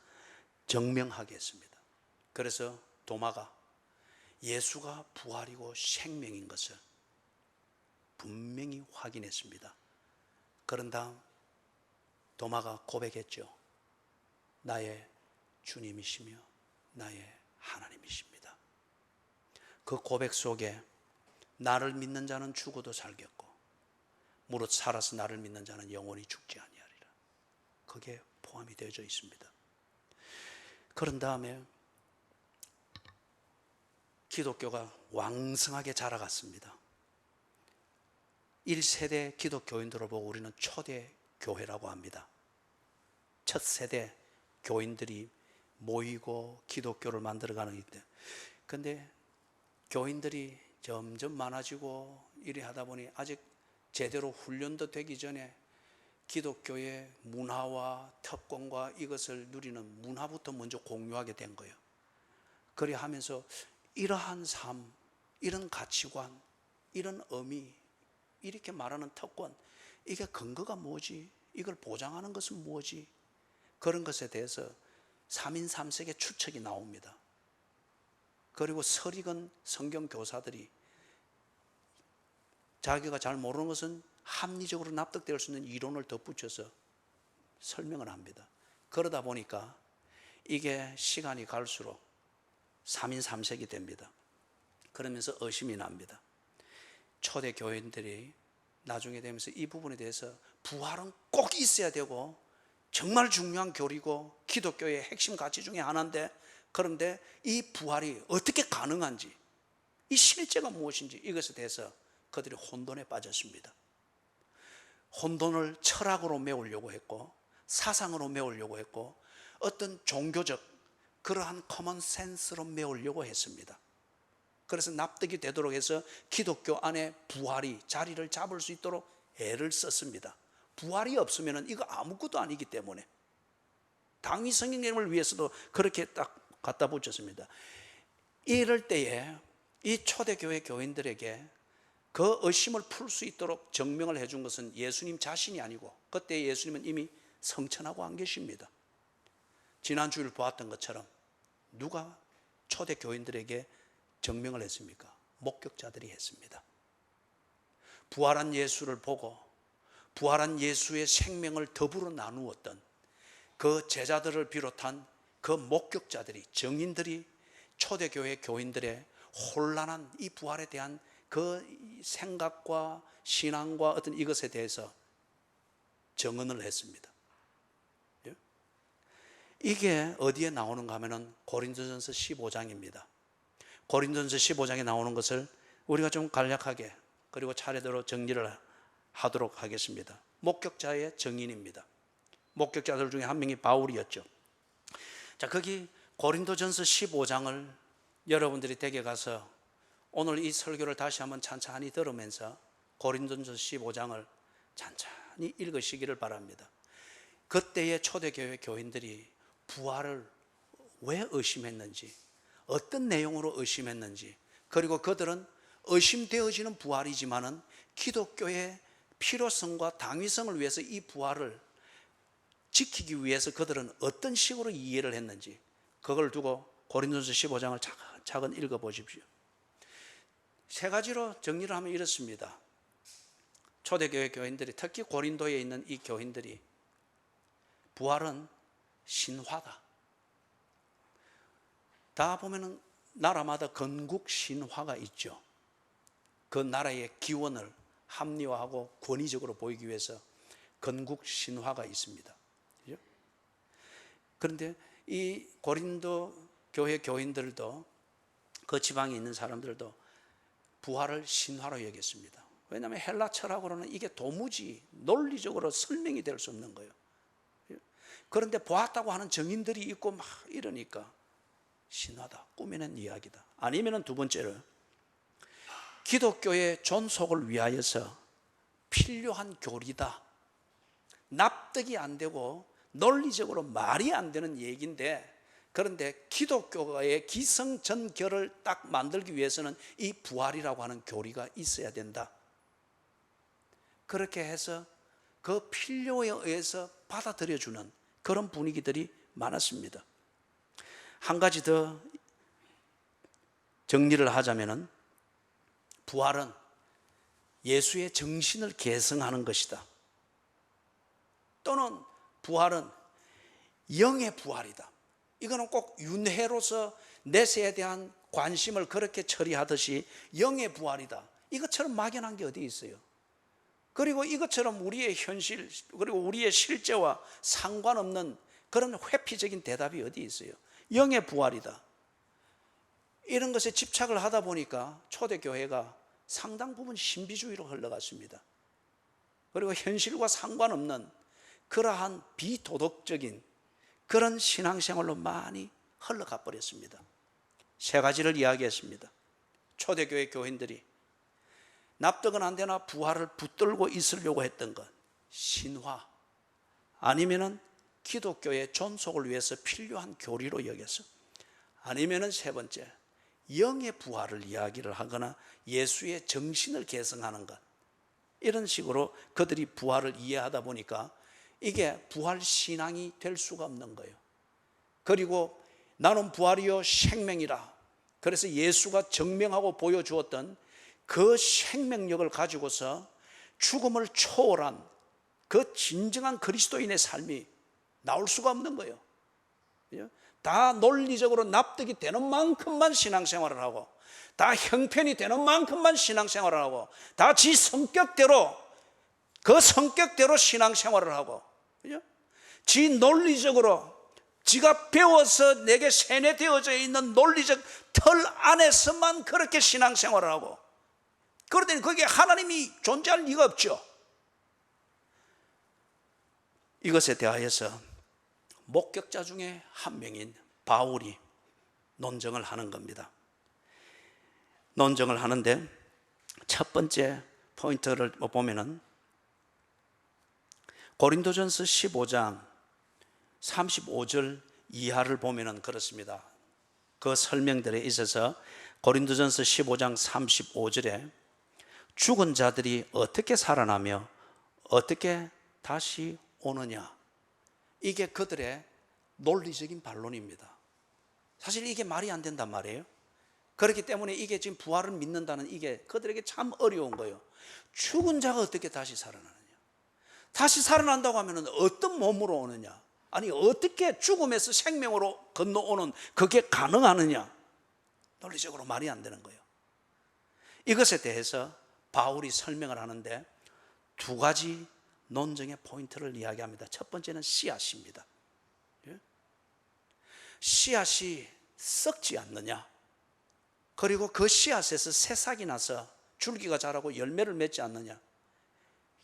증명하게 했습니다. 그래서 도마가 예수가 부활이고 생명인 것을 분명히 확인했습니다. 그런 다음 도마가 고백했죠. 나의 주님이시며 나의 하나님이십니다. 그 고백 속에 나를 믿는 자는 죽어도 살겠고 무릇 살아서 나를 믿는 자는 영원히 죽지 아니하리라. 그게 포함이 되어져 있습니다. 그런 다음에 기독교가 왕성하게 자라갔습니다. 1세대 기독교인들을 보고 우리는 초대 교회라고 합니다. 첫 세대 교인들이 모이고 기독교를 만들어가는 때, 근데 교인들이 점점 많아지고 이래 하다 보니 아직 제대로 훈련도 되기 전에 기독교의 문화와 특권과 이것을 누리는 문화부터 먼저 공유하게 된 거예요. 그래 하면서 이러한 삶, 이런 가치관, 이런 의미, 이렇게 말하는 특권, 이게 근거가 뭐지? 이걸 보장하는 것은 뭐지? 그런 것에 대해서 3인 3색의 추측이 나옵니다. 그리고 설익은 성경 교사들이 자기가 잘 모르는 것은 합리적으로 납득될 수 있는 이론을 덧붙여서 설명을 합니다. 그러다 보니까 이게 시간이 갈수록 3인 3색이 됩니다. 그러면서 의심이 납니다. 초대 교인들이 나중에 되면서 이 부분에 대해서 부활은 꼭 있어야 되고 정말 중요한 교리고 기독교의 핵심 가치 중에 하나인데, 그런데 이 부활이 어떻게 가능한지, 이 실제가 무엇인지 이것에 대해서 그들이 혼돈에 빠졌습니다. 혼돈을 철학으로 메우려고 했고 사상으로 메우려고 했고 어떤 종교적 그러한 커먼 센스로 메우려고 했습니다. 그래서 납득이 되도록 해서 기독교 안에 부활이 자리를 잡을 수 있도록 애를 썼습니다. 부활이 없으면 이거 아무것도 아니기 때문에 당위 성령님을 위해서도 그렇게 딱 갖다 붙였습니다. 이럴 때에 이 초대교회 교인들에게 그 의심을 풀 수 있도록 증명을 해준 것은 예수님 자신이 아니고 그때 예수님은 이미 성천하고 안 계십니다. 지난주일 보았던 것처럼 누가 초대교인들에게 증명을 했습니까? 목격자들이 했습니다. 부활한 예수를 보고 부활한 예수의 생명을 더불어 나누었던 그 제자들을 비롯한 그 목격자들이, 증인들이 초대교회 교인들의 혼란한 이 부활에 대한 그 생각과 신앙과 어떤 이것에 대해서 증언을 했습니다. 이게 어디에 나오는가 하면은 고린도전서 15장입니다. 고린도전서 15장에 나오는 것을 우리가 좀 간략하게 그리고 차례대로 정리를 하도록 하겠습니다. 목격자의 증인입니다. 목격자들 중에 한 명이 바울이었죠. 자, 거기 고린도전서 15장을 여러분들이 댁에 가서 오늘 이 설교를 다시 한번 찬찬히 들으면서 고린도전서 15장을 찬찬히 읽으시기를 바랍니다. 그때의 초대교회 교인들이 부활을 왜 의심했는지, 어떤 내용으로 의심했는지, 그리고 그들은 의심되어지는 부활이지만은 기독교의 필요성과 당위성을 위해서 이 부활을 지키기 위해서 그들은 어떤 식으로 이해를 했는지, 그걸 두고 고린도전서 15장을 차근차근 읽어보십시오. 세 가지로 정리를 하면 이렇습니다. 초대교회 교인들이, 특히 고린도에 있는 이 교인들이 부활은 신화다. 다 보면은 나라마다 건국 신화가 있죠. 그 나라의 기원을 합리화하고 권위적으로 보이기 위해서 건국 신화가 있습니다. 그죠? 그런데 이 고린도 교회 교인들도, 그 지방에 있는 사람들도 부활을 신화로 여겼습니다. 왜냐하면 헬라 철학으로는 이게 도무지 논리적으로 설명이 될 수 없는 거예요. 그런데 보았다고 하는 증인들이 있고 막 이러니까 신화다, 꾸며낸 이야기다. 아니면 두 번째로 기독교의 존속을 위하여서 필요한 교리다. 납득이 안 되고 논리적으로 말이 안 되는 얘기인데, 그런데 기독교의 기성전결을 딱 만들기 위해서는 이 부활이라고 하는 교리가 있어야 된다. 그렇게 해서 그 필요에 의해서 받아들여주는 그런 분위기들이 많았습니다. 한 가지 더 정리를 하자면은 부활은 예수의 정신을 계승하는 것이다. 또는 부활은 영의 부활이다. 이거는 꼭 윤회로서 내세에 대한 관심을 그렇게 처리하듯이 영의 부활이다. 이것처럼 막연한 게 어디 있어요? 그리고 이것처럼 우리의 현실 그리고 우리의 실제와 상관없는 그런 회피적인 대답이 어디 있어요? 영의 부활이다. 이런 것에 집착을 하다 보니까 초대교회가 상당 부분 신비주의로 흘러갔습니다. 그리고 현실과 상관없는 그러한 비도덕적인 그런 신앙생활로 많이 흘러가 버렸습니다. 세 가지를 이야기했습니다. 초대교회 교인들이 납득은 안 되나 부활을 붙들고 있으려고 했던 것, 신화 아니면은 기독교의 존속을 위해서 필요한 교리로 여겨서, 아니면은 세 번째 영의 부활을 이야기를 하거나 예수의 정신을 계승하는 것, 이런 식으로 그들이 부활을 이해하다 보니까 이게 부활 신앙이 될 수가 없는 거예요. 그리고 나는 부활이요 생명이라, 그래서 예수가 증명하고 보여주었던 그 생명력을 가지고서 죽음을 초월한 그 진정한 그리스도인의 삶이 나올 수가 없는 거예요. 다 논리적으로 납득이 되는 만큼만 신앙생활을 하고, 다 형편이 되는 만큼만 신앙생활을 하고, 다 지 성격대로 그 성격대로 신앙생활을 하고, 지 논리적으로 지가 배워서 내게 세뇌되어져 있는 논리적 틀 안에서만 그렇게 신앙생활을 하고, 그러더니 거기에 하나님이 존재할 리가 없죠. 이것에 대하여서 목격자 중에 한 명인 바울이 논증을 하는 겁니다. 논증을 하는데 첫 번째 포인트를 보면은 고린도전서 15장 35절 이하를 보면은 그렇습니다. 그 설명들에 있어서 고린도전서 15장 35절에 죽은 자들이 어떻게 살아나며 어떻게 다시 오느냐, 이게 그들의 논리적인 반론입니다. 사실 이게 말이 안 된단 말이에요. 그렇기 때문에 이게 지금 부활을 믿는다는 이게 그들에게 참 어려운 거예요. 죽은 자가 어떻게 다시 살아나느냐, 다시 살아난다고 하면 어떤 몸으로 오느냐, 아니 어떻게 죽음에서 생명으로 건너오는 그게 가능하느냐, 논리적으로 말이 안 되는 거예요. 이것에 대해서 바울이 설명을 하는데 두 가지 논증의 포인트를 이야기합니다. 첫 번째는 씨앗입니다. 씨앗이 썩지 않느냐, 그리고 그 씨앗에서 새싹이 나서 줄기가 자라고 열매를 맺지 않느냐.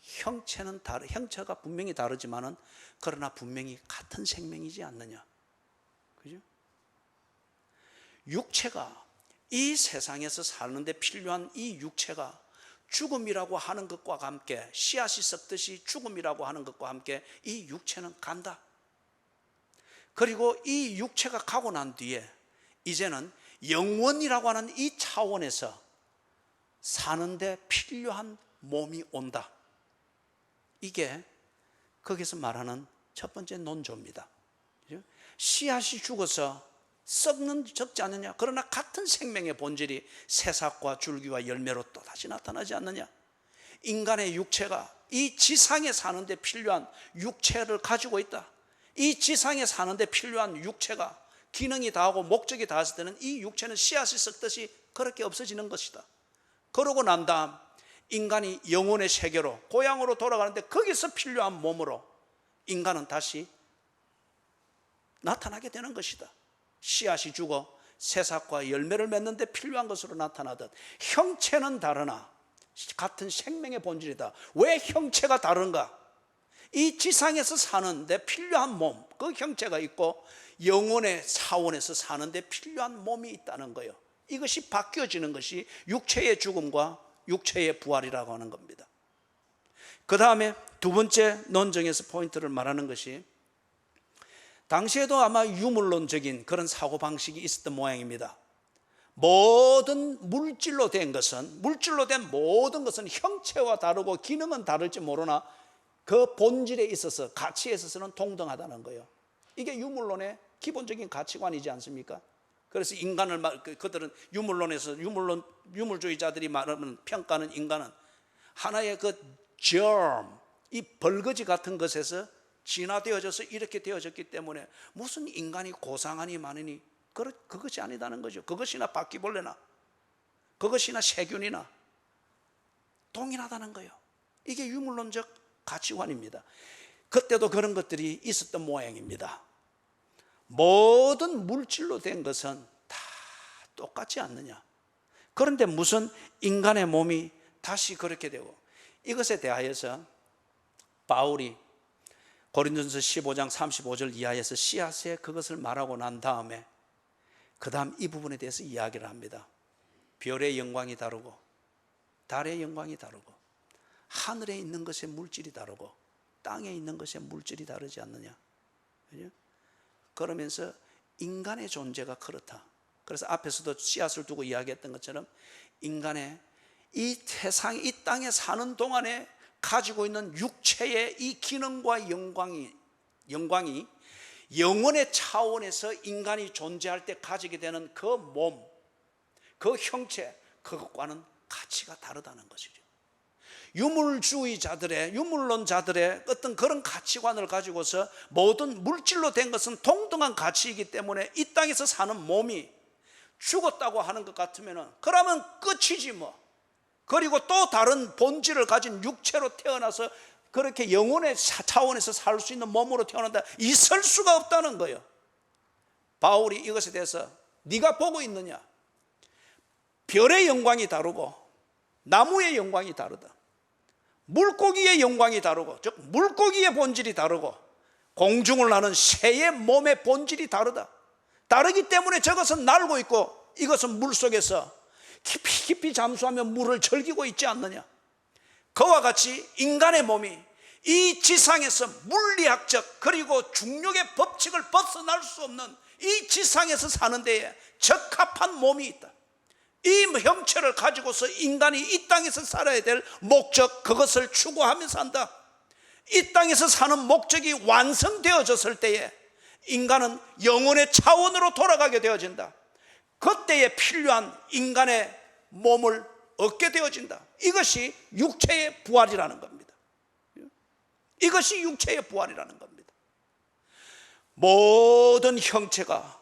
형체가 분명히 다르지만은 그러나 분명히 같은 생명이지 않느냐. 그죠? 육체가, 이 세상에서 사는데 필요한 이 육체가 죽음이라고 하는 것과 함께, 씨앗이 썩듯이 죽음이라고 하는 것과 함께 이 육체는 간다. 그리고 이 육체가 가고 난 뒤에 이제는 영원이라고 하는 이 차원에서 사는데 필요한 몸이 온다. 이게 거기서 말하는 첫 번째 논조입니다. 씨앗이 죽어서 썩는 적지 않느냐, 그러나 같은 생명의 본질이 새싹과 줄기와 열매로 또 다시 나타나지 않느냐. 인간의 육체가 이 지상에 사는데 필요한 육체를 가지고 있다. 이 지상에 사는데 필요한 육체가 기능이 다하고 목적이 다했을 때는 이 육체는 씨앗이 썩듯이 그렇게 없어지는 것이다. 그러고 난 다음 인간이 영혼의 세계로, 고향으로 돌아가는데 거기서 필요한 몸으로 인간은 다시 나타나게 되는 것이다. 씨앗이 죽어 새싹과 열매를 맺는데 필요한 것으로 나타나듯 형체는 다르나 같은 생명의 본질이다. 왜 형체가 다른가? 이 지상에서 사는데 필요한 몸, 그 형체가 있고 영혼의 차원에서 사는데 필요한 몸이 있다는 거예요. 이것이 바뀌어지는 것이 육체의 죽음과 육체의 부활이라고 하는 겁니다. 그 다음에 두 번째 논증에서 포인트를 말하는 것이, 당시에도 아마 유물론적인 그런 사고방식이 있었던 모양입니다. 모든 물질로 된 모든 것은 형체와 다르고 기능은 다를지 모르나 그 본질에 있어서, 가치에 있어서는 동등하다는 거예요. 이게 유물론의 기본적인 가치관이지 않습니까? 그래서 인간을 그들은 유물주의자들이 말하는, 평가하는 인간은 하나의 그 germ, 이 벌거지 같은 것에서 진화되어져서 이렇게 되어졌기 때문에 무슨 인간이 고상하니 많으니 그것이 아니다는 거죠. 그것이나 바퀴벌레나 그것이나 세균이나 동일하다는 거예요. 이게 유물론적 가치관입니다. 그때도 그런 것들이 있었던 모양입니다. 모든 물질로 된 것은 다 똑같지 않느냐. 그런데 무슨 인간의 몸이 다시 그렇게 되고, 이것에 대하여서 바울이 고린도전서 15장 35절 이하에서 씨앗에 그것을 말하고 난 다음에 그 다음 이 부분에 대해서 이야기를 합니다. 별의 영광이 다르고 달의 영광이 다르고 하늘에 있는 것의 물질이 다르고 땅에 있는 것의 물질이 다르지 않느냐. 그러면서 인간의 존재가 그렇다. 그래서 앞에서도 씨앗을 두고 이야기했던 것처럼 인간의 이 세상, 이 땅에 사는 동안에 가지고 있는 육체의 이 기능과 영광이 영혼의 차원에서 인간이 존재할 때 가지게 되는 그 몸, 그 형체, 그것과는 가치가 다르다는 것이죠. 유물주의자들의, 유물론자들의 어떤 그런 가치관을 가지고서 모든 물질로 된 것은 동등한 가치이기 때문에 이 땅에서 사는 몸이 죽었다고 하는 것 같으면 그러면 끝이지 뭐. 그리고 또 다른 본질을 가진 육체로 태어나서 그렇게 영혼의 차원에서 살 수 있는 몸으로 태어난다, 있을 수가 없다는 거예요. 바울이 이것에 대해서 네가 보고 있느냐, 별의 영광이 다르고 나무의 영광이 다르다, 물고기의 영광이 다르고, 즉 물고기의 본질이 다르고 공중을 나는 새의 몸의 본질이 다르다. 다르기 때문에 저것은 날고 있고 이것은 물속에서 깊이 잠수하며 물을 즐기고 있지 않느냐. 그와 같이 인간의 몸이 이 지상에서 물리학적 그리고 중력의 법칙을 벗어날 수 없는 이 지상에서 사는 데에 적합한 몸이 있다. 이 형체를 가지고서 인간이 이 땅에서 살아야 될 목적, 그것을 추구하며 산다. 이 땅에서 사는 목적이 완성되어졌을 때에 인간은 영혼의 차원으로 돌아가게 되어진다. 그때에 필요한 인간의 몸을 얻게 되어진다. 이것이 육체의 부활이라는 겁니다. 이것이 육체의 부활이라는 겁니다. 모든 형체가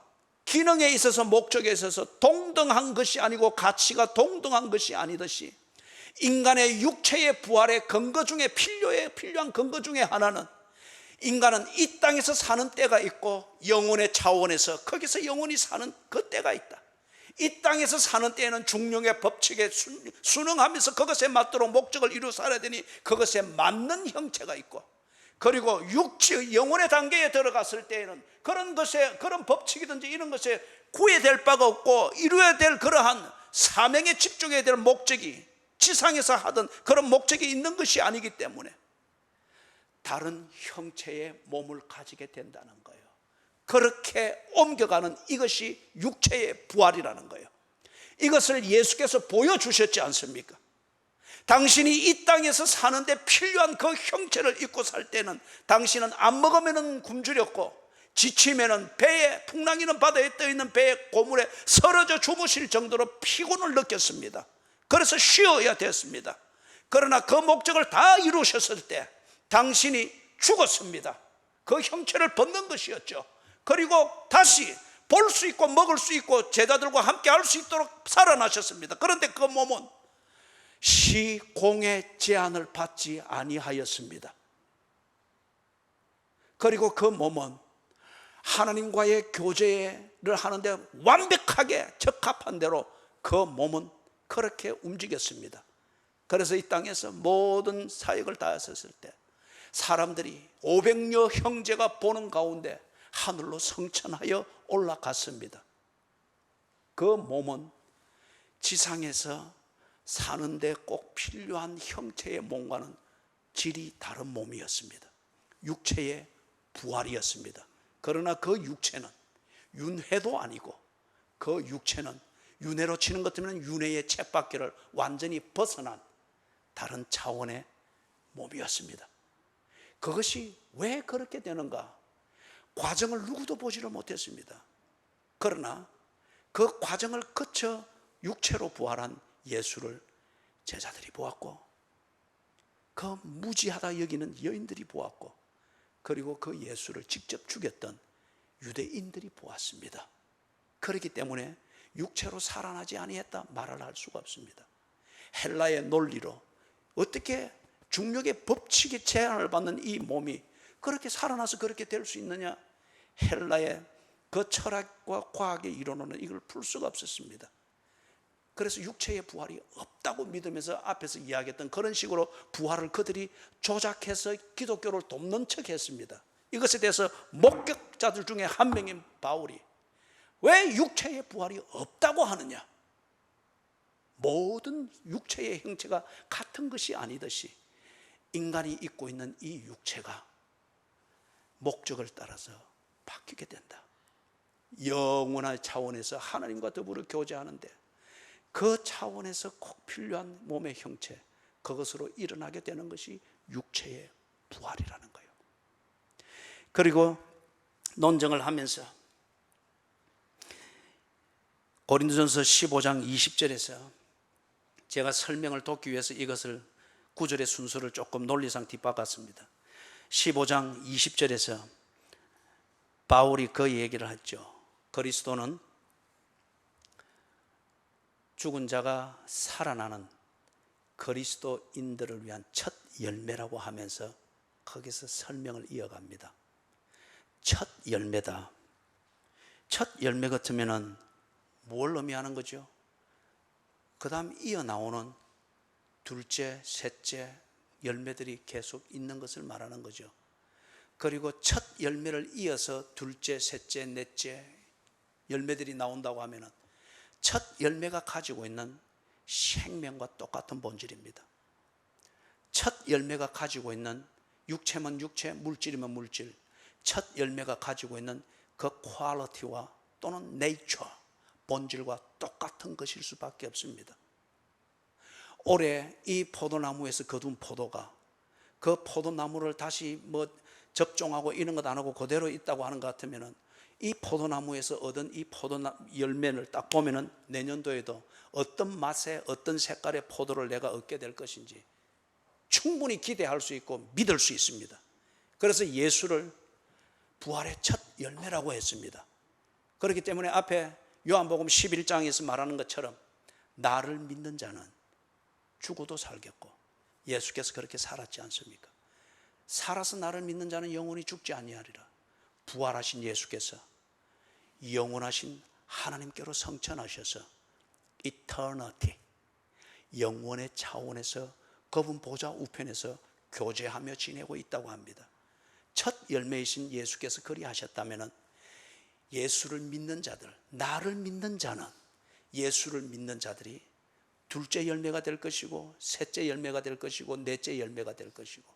기능에 있어서, 목적에 있어서 동등한 것이 아니고 가치가 동등한 것이 아니듯이 인간의 육체의 부활의 근거 중에 필요한 근거 중에 하나는 인간은 이 땅에서 사는 때가 있고 영혼의 차원에서 거기서 영혼이 사는 그 때가 있다. 이 땅에서 사는 때에는 중력의 법칙에 순응하면서 그것에 맞도록 목적을 이루어 살아야 되니 그것에 맞는 형체가 있고, 그리고 육체, 영혼의 단계에 들어갔을 때에는 그런 것에, 그런 법칙이든지 이런 것에 구애될 바가 없고 이루어야 될 그러한 사명에 집중해야 될 목적이 지상에서 하던 그런 목적이 있는 것이 아니기 때문에 다른 형체의 몸을 가지게 된다는 거예요. 그렇게 옮겨가는 이것이 육체의 부활이라는 거예요. 이것을 예수께서 보여주셨지 않습니까? 당신이 이 땅에서 사는데 필요한 그 형체를 입고 살 때는 당신은 안 먹으면 굶주렸고 지치면 배에, 풍랑이는 바다에 떠있는 배의 고물에 쓰러져 주무실 정도로 피곤을 느꼈습니다. 그래서 쉬어야 됐습니다. 그러나 그 목적을 다 이루셨을 때 당신이 죽었습니다. 그 형체를 벗는 것이었죠. 그리고 다시 볼 수 있고 먹을 수 있고 제자들과 함께 할 수 있도록 살아나셨습니다. 그런데 그 몸은 시공의 제한을 받지 아니하였습니다. 그리고 그 몸은 하나님과의 교제를 하는데 완벽하게 적합한 대로 그 몸은 그렇게 움직였습니다. 그래서 이 땅에서 모든 사역을 다했었을 때 사람들이 500여 형제가 보는 가운데 하늘로 성천하여 올라갔습니다. 그 몸은 지상에서 사는데 꼭 필요한 형체의 몸과는 질이 다른 몸이었습니다. 육체의 부활이었습니다. 그러나 그 육체는 윤회도 아니고 그 육체는 윤회로 치는 것 때문에 윤회의 쳇바퀴를 완전히 벗어난 다른 차원의 몸이었습니다. 그것이 왜 그렇게 되는가? 과정을 누구도 보지를 못했습니다. 그러나 그 과정을 거쳐 육체로 부활한 예수를 제자들이 보았고, 그 무지하다 여기는 여인들이 보았고, 그리고 그 예수를 직접 죽였던 유대인들이 보았습니다. 그렇기 때문에 육체로 살아나지 아니했다 말을 할 수가 없습니다. 헬라의 논리로 어떻게 중력의 법칙에 제한을 받는 이 몸이 그렇게 살아나서 그렇게 될 수 있느냐? 헬라의 그 철학과 과학의 이론으로는 이걸 풀 수가 없었습니다. 그래서 육체의 부활이 없다고 믿으면서 앞에서 이야기했던 그런 식으로 부활을 그들이 조작해서 기독교를 돕는 척 했습니다. 이것에 대해서 목격자들 중에 한 명인 바울이 왜 육체의 부활이 없다고 하느냐? 모든 육체의 형체가 같은 것이 아니듯이 인간이 입고 있는 이 육체가 목적을 따라서 바뀌게 된다. 영원한 차원에서 하나님과 더불어 교제하는데 그 차원에서 꼭 필요한 몸의 형체, 그것으로 일어나게 되는 것이 육체의 부활이라는 거예요. 그리고 논증을 하면서 고린도전서 15장 20절에서 제가 설명을 돕기 위해서 이것을 구절의 순서를 조금 논리상 뒷바꿨습니다. 15장 20절에서 바울이 그 얘기를 했죠. 그리스도는 죽은 자가 살아나는 그리스도인들을 위한 첫 열매라고 하면서 거기서 설명을 이어갑니다. 첫 열매다. 첫 열매 같으면은 뭘 의미하는 거죠? 그 다음 이어나오는 둘째, 셋째 열매들이 계속 있는 것을 말하는 거죠. 그리고 첫 열매를 이어서 둘째, 셋째, 넷째 열매들이 나온다고 하면은 첫 열매가 가지고 있는 생명과 똑같은 본질입니다. 첫 열매가 가지고 있는 육체면 육체, 물질이면 물질, 첫 열매가 가지고 있는 그 퀄리티와 또는 네이처, 본질과 똑같은 것일 수밖에 없습니다. 올해 이 포도나무에서 거둔 포도가 그 포도나무를 다시 접종하고 이런 것 안 하고 그대로 있다고 하는 것 같으면은 이 포도나무에서 얻은 이 열매를 딱 보면은 내년도에도 어떤 맛의 어떤 색깔의 포도를 내가 얻게 될 것인지 충분히 기대할 수 있고 믿을 수 있습니다. 그래서 예수를 부활의 첫 열매라고 했습니다. 그렇기 때문에 앞에 요한복음 11장에서 말하는 것처럼 나를 믿는 자는 죽어도 살겠고, 예수께서 그렇게 살았지 않습니까? 살아서 나를 믿는 자는 영원히 죽지 아니하리라. 부활하신 예수께서 영원하신 하나님께로 성천하셔서 eternity, 영원의 차원에서 그분 보좌 우편에서 교제하며 지내고 있다고 합니다. 첫 열매이신 예수께서 그리 하셨다면 예수를 믿는 자들, 나를 믿는 자는 예수를 믿는 자들이 둘째 열매가 될 것이고 셋째 열매가 될 것이고 넷째 열매가 될 것이고,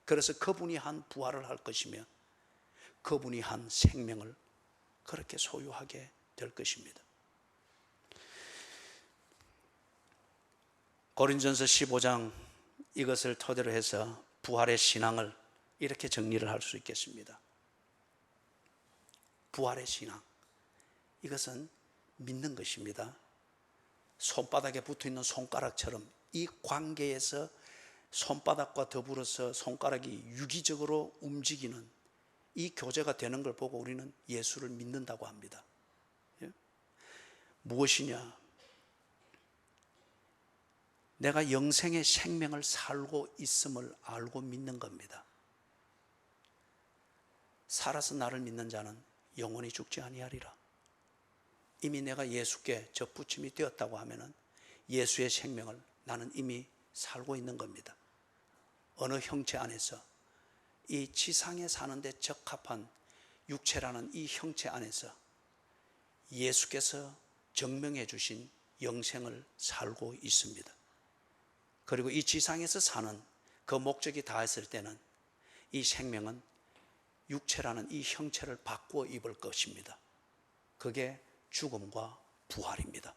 그래서 그분이 한 부활을 할 것이며 그분이 한 생명을 그렇게 소유하게 될 것입니다. 고린도전서 15장 이것을 토대로 해서 부활의 신앙을 이렇게 정리를 할 수 있겠습니다. 부활의 신앙, 이것은 믿는 것입니다. 손바닥에 붙어있는 손가락처럼 이 관계에서 손바닥과 더불어서 손가락이 유기적으로 움직이는 이 교제가 되는 걸 보고 우리는 예수를 믿는다고 합니다. 무엇이냐? 내가 영생의 생명을 살고 있음을 알고 믿는 겁니다. 살아서 나를 믿는 자는 영원히 죽지 아니하리라. 이미 내가 예수께 접붙임이 되었다고 하면은 예수의 생명을 나는 이미 살고 있는 겁니다. 어느 형체 안에서, 이 지상에 사는데 적합한 육체라는 이 형체 안에서 예수께서 증명해 주신 영생을 살고 있습니다. 그리고 이 지상에서 사는 그 목적이 다했을 때는 이 생명은 육체라는 이 형체를 바꾸어 입을 것입니다. 그게 죽음과 부활입니다.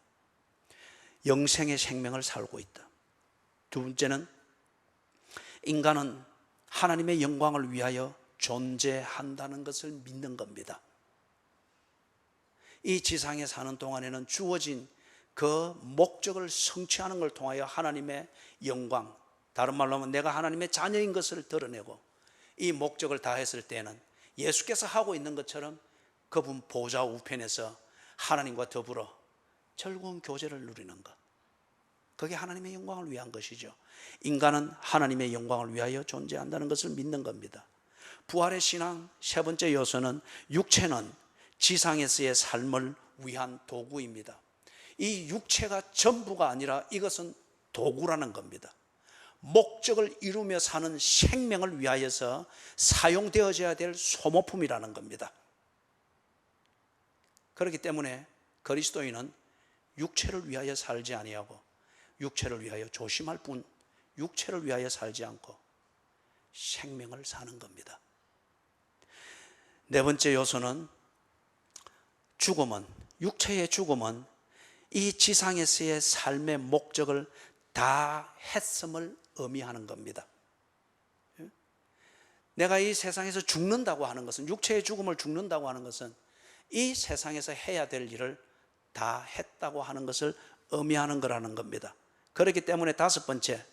영생의 생명을 살고 있다. 두 번째는 인간은 하나님의 영광을 위하여 존재한다는 것을 믿는 겁니다. 이 지상에 사는 동안에는 주어진 그 목적을 성취하는 걸 통하여 하나님의 영광, 다른 말로 하면 내가 하나님의 자녀인 것을 드러내고, 이 목적을 다했을 때는 예수께서 하고 있는 것처럼 그분 보좌 우편에서 하나님과 더불어 즐거운 교제를 누리는 것, 그게 하나님의 영광을 위한 것이죠. 인간은 하나님의 영광을 위하여 존재한다는 것을 믿는 겁니다. 부활의 신앙 세 번째 요소는 육체는 지상에서의 삶을 위한 도구입니다. 이 육체가 전부가 아니라 이것은 도구라는 겁니다. 목적을 이루며 사는 생명을 위하여서 사용되어져야 될 소모품이라는 겁니다. 그렇기 때문에 그리스도인은 육체를 위하여 살지 아니하고 육체를 위하여 조심할 뿐, 육체를 위하여 살지 않고 생명을 사는 겁니다. 네 번째 요소는 죽음은, 육체의 죽음은 이 지상에서의 삶의 목적을 다 했음을 의미하는 겁니다. 내가 이 세상에서 죽는다고 하는 것은, 육체의 죽음을 죽는다고 하는 것은 이 세상에서 해야 될 일을 다 했다고 하는 것을 의미하는 거라는 겁니다. 그렇기 때문에 다섯 번째,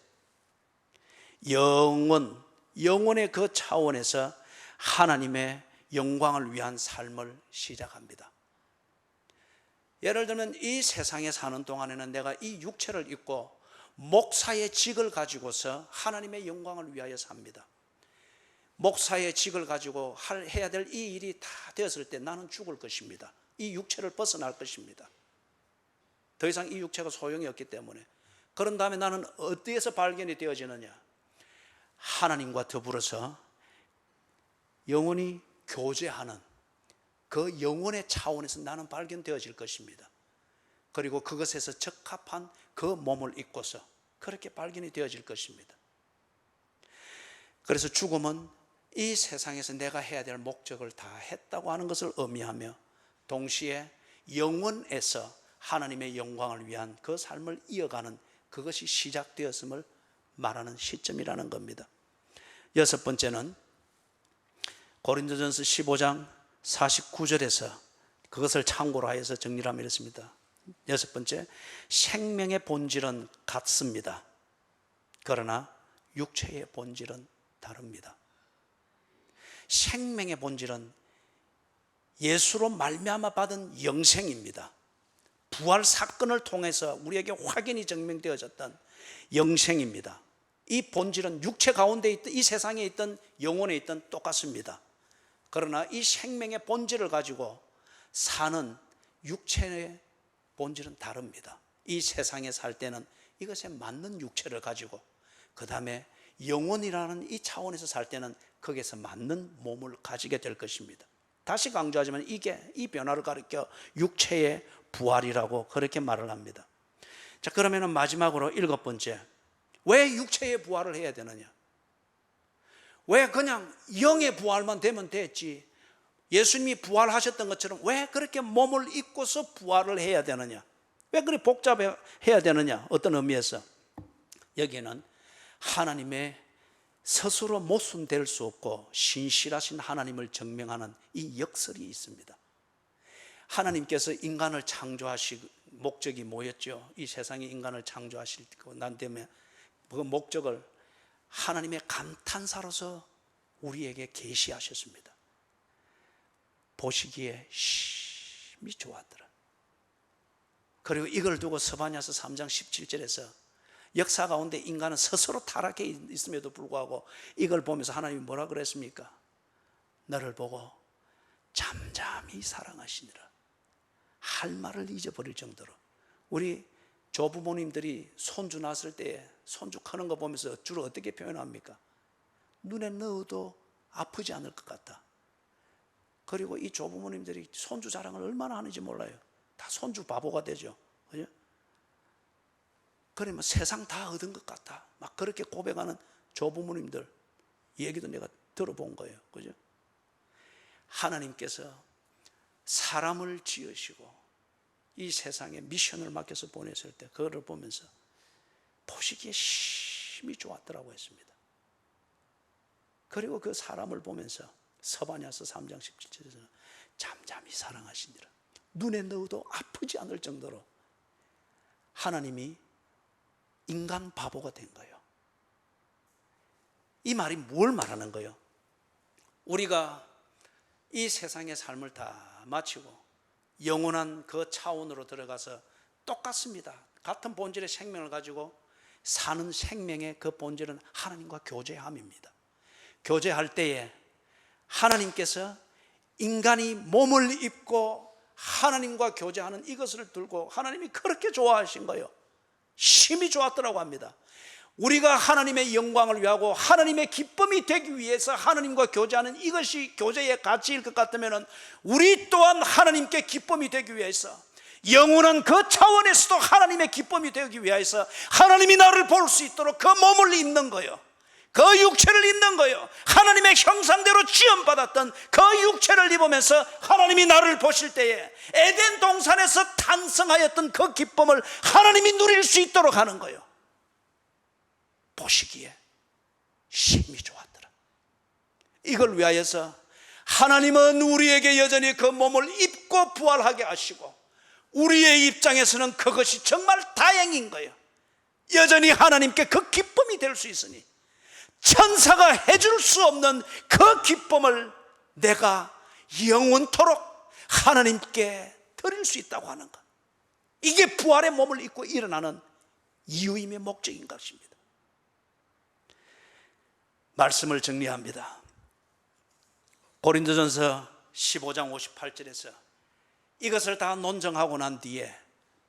영원의 그 차원에서 하나님의 영광을 위한 삶을 시작합니다. 예를 들면 이 세상에 사는 동안에는 내가 이 육체를 입고 목사의 직을 가지고서 하나님의 영광을 위하여 삽니다. 목사의 직을 가지고 해야 될 이 일이 다 되었을 때 나는 죽을 것입니다. 이 육체를 벗어날 것입니다. 더 이상 이 육체가 소용이 없기 때문에. 그런 다음에 나는 어디에서 발견이 되어지느냐? 하나님과 더불어서 영원히 교제하는 그 영혼의 차원에서 나는 발견되어질 것입니다. 그리고 그것에서 적합한 그 몸을 입고서 그렇게 발견이 되어질 것입니다. 그래서 죽음은 이 세상에서 내가 해야 될 목적을 다 했다고 하는 것을 의미하며 동시에 영원에서 하나님의 영광을 위한 그 삶을 이어가는 그것이 시작되었음을 말하는 시점이라는 겁니다. 여섯 번째는 고린도전서 15장 49절에서 그것을 참고로 하여서 정리를 하면 이렇습니다. 여섯 번째, 생명의 본질은 같습니다. 그러나 육체의 본질은 다릅니다. 생명의 본질은 예수로 말미암아 받은 영생입니다. 부활 사건을 통해서 우리에게 확연히 증명되어졌던 영생입니다. 이 본질은 육체 가운데 있던, 이 세상에 있던, 영혼에 있던 똑같습니다. 그러나 이 생명의 본질을 가지고 사는 육체의 본질은 다릅니다. 이 세상에 살 때는 이것에 맞는 육체를 가지고, 그 다음에 영혼이라는 이 차원에서 살 때는 거기에서 맞는 몸을 가지게 될 것입니다. 다시 강조하지만 이 변화를 가리켜 육체의 부활이라고 그렇게 말을 합니다. 자, 그러면 마지막으로 일곱 번째, 왜 육체의 부활을 해야 되느냐? 왜 그냥 영의 부활만 되면 됐지, 예수님이 부활하셨던 것처럼 왜 그렇게 몸을 입고서 부활을 해야 되느냐? 왜 그렇게 복잡해야 되느냐? 어떤 의미에서 여기에는 하나님의 스스로 모순될 수 없고 신실하신 하나님을 증명하는 이 역설이 있습니다. 하나님께서 인간을 창조하실 목적이 뭐였죠? 이 세상에 인간을 창조하시고 난 다음에 그 목적을 하나님의 감탄사로서 우리에게 계시하셨습니다. 보시기에 심히 좋았더라. 그리고 이걸 두고 스바냐서 3장 17절에서 역사 가운데 인간은 스스로 타락해 있음에도 불구하고 이걸 보면서 하나님이 뭐라 그랬습니까? 너를 보고 잠잠히 사랑하시니라. 할 말을 잊어버릴 정도로. 우리 조부모님들이 손주 낳았을 때 손주 크는 거 보면서 주로 어떻게 표현합니까? 눈에 넣어도 아프지 않을 것 같다. 그리고 이 조부모님들이 손주 자랑을 얼마나 하는지 몰라요. 다 손주 바보가 되죠. 그죠? 그러면 세상 다 얻은 것 같다, 막 그렇게 고백하는 조부모님들 얘기도 내가 들어본 거예요. 그죠? 하나님께서 사람을 지으시고 이 세상에 미션을 맡겨서 보냈을 때 그거를 보면서 보시기에 심히 좋았더라고 했습니다. 그리고 그 사람을 보면서 스바냐서 3장 17절에서는 잠잠히 사랑하시니라. 눈에 넣어도 아프지 않을 정도로 하나님이 인간 바보가 된 거예요. 이 말이 뭘 말하는 거예요? 우리가 이 세상의 삶을 다 마치고 영원한 그 차원으로 들어가서 똑같습니다. 같은 본질의 생명을 가지고 사는 생명의 그 본질은 하나님과 교제함입니다. 교제할 때에 하나님께서 인간이 몸을 입고 하나님과 교제하는 이것을 들고 하나님이 그렇게 좋아하신 거예요. 심히 좋았더라고 합니다. 우리가 하나님의 영광을 위하고 하나님의 기쁨이 되기 위해서 하나님과 교제하는 이것이 교제의 가치일 것 같으면 우리 또한 하나님께 기쁨이 되기 위해서 영원한 그 차원에서도 하나님의 기쁨이 되기 위해서 하나님이 나를 볼 수 있도록 그 몸을 입는 거예요. 그 육체를 입는 거예요. 하나님의 형상대로 지음받았던 그 육체를 입으면서 하나님이 나를 보실 때에 에덴 동산에서 탄생하였던 그 기쁨을 하나님이 누릴 수 있도록 하는 거예요. 보시기에 심히 좋았더라. 이걸 위하여서 하나님은 우리에게 여전히 그 몸을 입고 부활하게 하시고 우리의 입장에서는 그것이 정말 다행인 거예요. 여전히 하나님께 그 기쁨이 될 수 있으니 천사가 해줄 수 없는 그 기쁨을 내가 영원토록 하나님께 드릴 수 있다고 하는 것, 이게 부활의 몸을 입고 일어나는 이유임의 목적인 것입니다. 말씀을 정리합니다. 고린도전서 15장 58절에서 이것을 다 논증하고 난 뒤에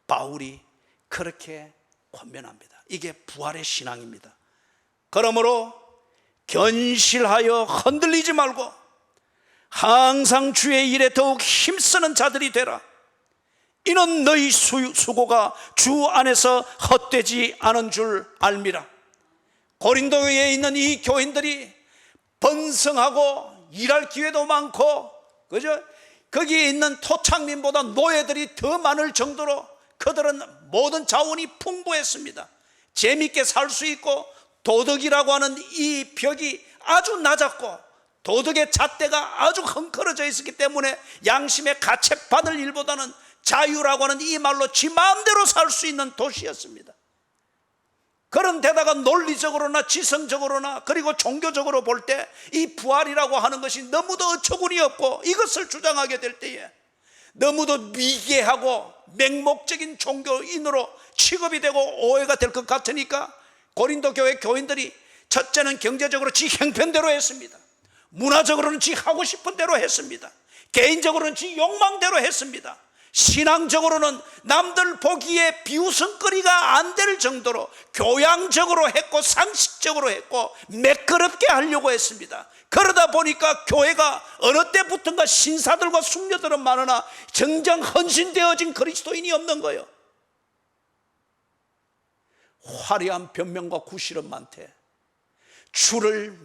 바울이 그렇게 권면합니다. 이게 부활의 신앙입니다. 그러므로 견실하여 흔들리지 말고 항상 주의 일에 더욱 힘쓰는 자들이 되라. 이는 너희 수고가 주 안에서 헛되지 않은 줄 알미라. 고린도에 있는 이 교인들이 번성하고 일할 기회도 많고, 그죠? 거기에 있는 토착민보다 노예들이 더 많을 정도로 그들은 모든 자원이 풍부했습니다. 재밌게 살 수 있고 도덕이라고 하는 이 벽이 아주 낮았고 도덕의 잣대가 아주 헝클어져 있었기 때문에 양심의 가책받을 일보다는 자유라고 하는 이 말로 지 마음대로 살 수 있는 도시였습니다. 그런 데다가 논리적으로나 지성적으로나 그리고 종교적으로 볼 때 이 부활이라고 하는 것이 너무도 어처구니 없고 이것을 주장하게 될 때에 너무도 미개하고 맹목적인 종교인으로 취급이 되고 오해가 될 것 같으니까 고린도 교회 교인들이 첫째는 경제적으로 지 형편대로 했습니다. 문화적으로는 지 하고 싶은 대로 했습니다. 개인적으로는 지 욕망대로 했습니다. 신앙적으로는 남들 보기에 비웃음거리가 안 될 정도로 교양적으로 했고 상식적으로 했고 매끄럽게 하려고 했습니다. 그러다 보니까 교회가 어느 때부턴가 신사들과 숙녀들은 많으나 정정 헌신되어진 그리스도인이 없는 거예요. 화려한 변명과 구실은 많대. 주를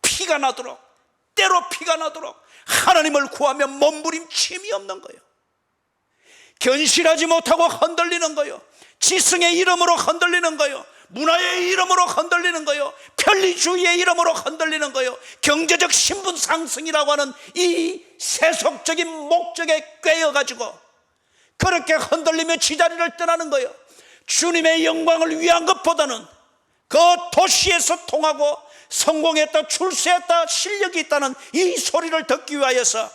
피가 나도록, 때로 피가 나도록 하나님을 구하며 몸부림침이 없는 거예요. 견실하지 못하고 흔들리는 거예요. 지성의 이름으로 흔들리는 거예요. 문화의 이름으로 흔들리는 거예요. 편리주의의 이름으로 흔들리는 거예요. 경제적 신분 상승이라고 하는 이 세속적인 목적에 꿰어가지고 그렇게 흔들리며 지자리를 떠나는 거예요. 주님의 영광을 위한 것보다는 그 도시에서 통하고 성공했다, 출세했다, 실력이 있다는 이 소리를 듣기 위하여서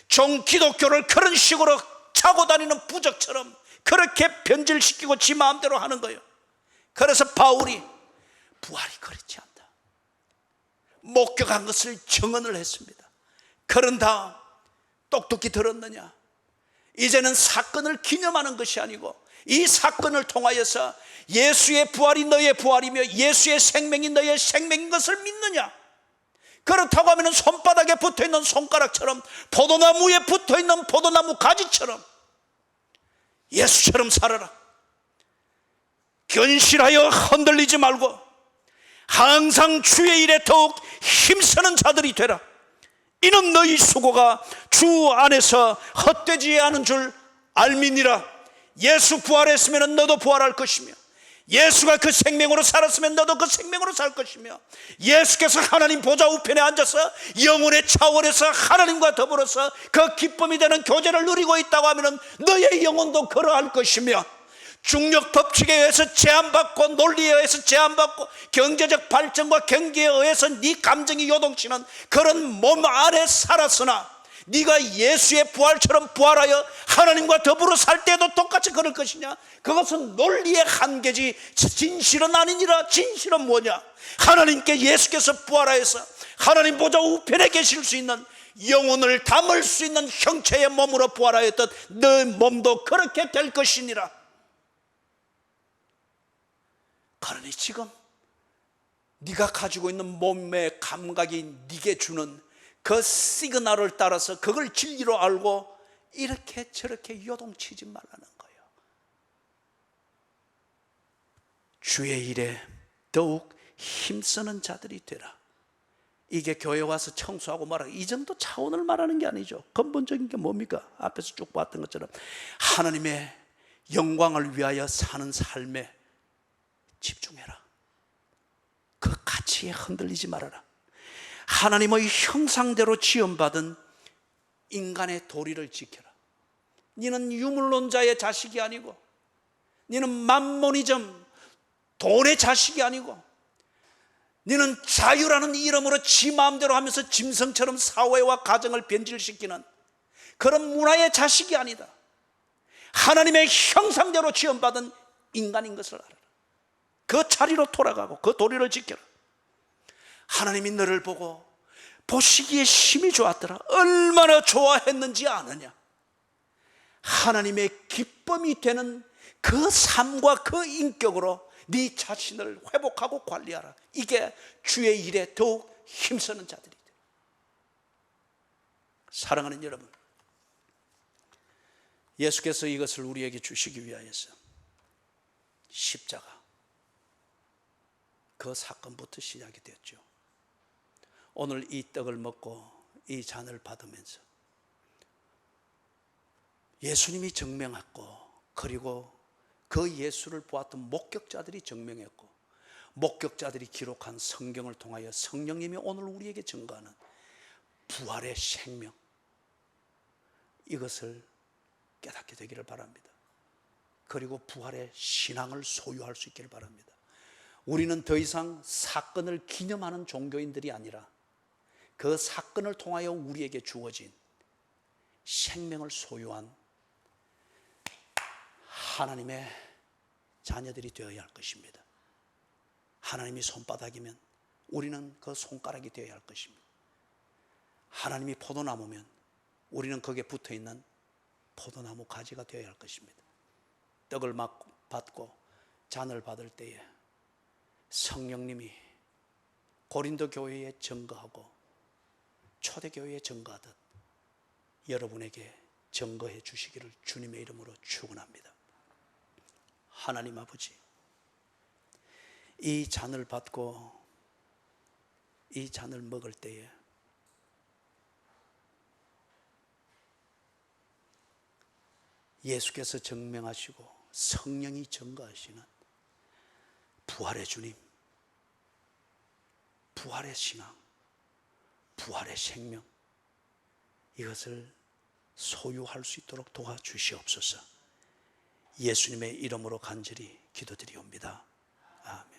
종 기독교를 그런 식으로 차고 다니는 부적처럼 그렇게 변질시키고 지 마음대로 하는 거예요. 그래서 바울이 부활이 그렇지 않다, 목격한 것을 증언을 했습니다. 그런 다음 똑똑히 들었느냐? 이제는 사건을 기념하는 것이 아니고 이 사건을 통하여서 예수의 부활이 너의 부활이며 예수의 생명이 너의 생명인 것을 믿느냐? 그렇다고 하면 손바닥에 붙어있는 손가락처럼 포도나무에 붙어있는 포도나무 가지처럼 예수처럼 살아라. 견실하여 흔들리지 말고 항상 주의 일에 더욱 힘쓰는 자들이 되라. 이는 너희 수고가 주 안에서 헛되지 않은 줄 알미니라. 예수 부활했으면 너도 부활할 것이며 예수가 그 생명으로 살았으면 너도 그 생명으로 살 것이며 예수께서 하나님 보좌 우편에 앉아서 영혼의 차원에서 하나님과 더불어서 그 기쁨이 되는 교제를 누리고 있다고 하면 너의 영혼도 그러할 것이며 중력 법칙에 의해서 제한받고 논리에 의해서 제한받고 경제적 발전과 경기에 의해서 네 감정이 요동치는 그런 몸 안에 살았으나 네가 예수의 부활처럼 부활하여 하나님과 더불어 살 때도 똑같이 그럴 것이냐? 그것은 논리의 한계지 진실은 아니니라. 진실은 뭐냐? 하나님께 예수께서 부활하여서 하나님 보좌 우편에 계실 수 있는 영혼을 담을 수 있는 형체의 몸으로 부활하였던 너 몸도 그렇게 될 것이니라. 그러니 지금 네가 가지고 있는 몸의 감각이 네게 주는 그 시그널을 따라서 그걸 진리로 알고 이렇게 저렇게 요동치지 말라는 거예요. 주의 일에 더욱 힘쓰는 자들이 되라. 이게 교회 와서 청소하고 말하고 이 정도 차원을 말하는 게 아니죠. 근본적인 게 뭡니까? 앞에서 쭉 봤던 것처럼 하나님의 영광을 위하여 사는 삶에 집중해라. 그 가치에 흔들리지 말아라. 하나님의 형상대로 지음받은 인간의 도리를 지켜라. 너는 유물론자의 자식이 아니고, 너는 만모니즘 돈의 자식이 아니고, 너는 자유라는 이름으로 지 마음대로 하면서 짐승처럼 사회와 가정을 변질시키는 그런 문화의 자식이 아니다. 하나님의 형상대로 지음받은 인간인 것을 알아라. 그 자리로 돌아가고 그 도리를 지켜라. 하나님이 너를 보고 보시기에 심히 좋았더라. 얼마나 좋아했는지 아느냐? 하나님의 기쁨이 되는 그 삶과 그 인격으로 네 자신을 회복하고 관리하라. 이게 주의 일에 더욱 힘쓰는 자들이다. 사랑하는 여러분, 예수께서 이것을 우리에게 주시기 위하여서 십자가 그 사건부터 시작이 됐죠. 오늘 이 떡을 먹고 이 잔을 받으면서 예수님이 증명했고, 그리고 그 예수를 보았던 목격자들이 증명했고, 목격자들이 기록한 성경을 통하여 성령님이 오늘 우리에게 증거하는 부활의 생명, 이것을 깨닫게 되기를 바랍니다. 그리고 부활의 신앙을 소유할 수 있기를 바랍니다. 우리는 더 이상 사건을 기념하는 종교인들이 아니라 그 사건을 통하여 우리에게 주어진 생명을 소유한 하나님의 자녀들이 되어야 할 것입니다. 하나님이 손바닥이면 우리는 그 손가락이 되어야 할 것입니다. 하나님이 포도나무면 우리는 거기에 붙어있는 포도나무 가지가 되어야 할 것입니다. 떡을 받고 잔을 받을 때에 성령님이 고린도 교회에 증거하고 초대교회에 증거하듯 여러분에게 증거해 주시기를 주님의 이름으로 축원합니다. 하나님 아버지, 이 잔을 받고 이 잔을 먹을 때에 예수께서 증명하시고 성령이 증거하시는 부활의 주님, 부활의 신앙, 부활의 생명, 이것을 소유할 수 있도록 도와주시옵소서. 예수님의 이름으로 간절히 기도드리옵니다. 아멘.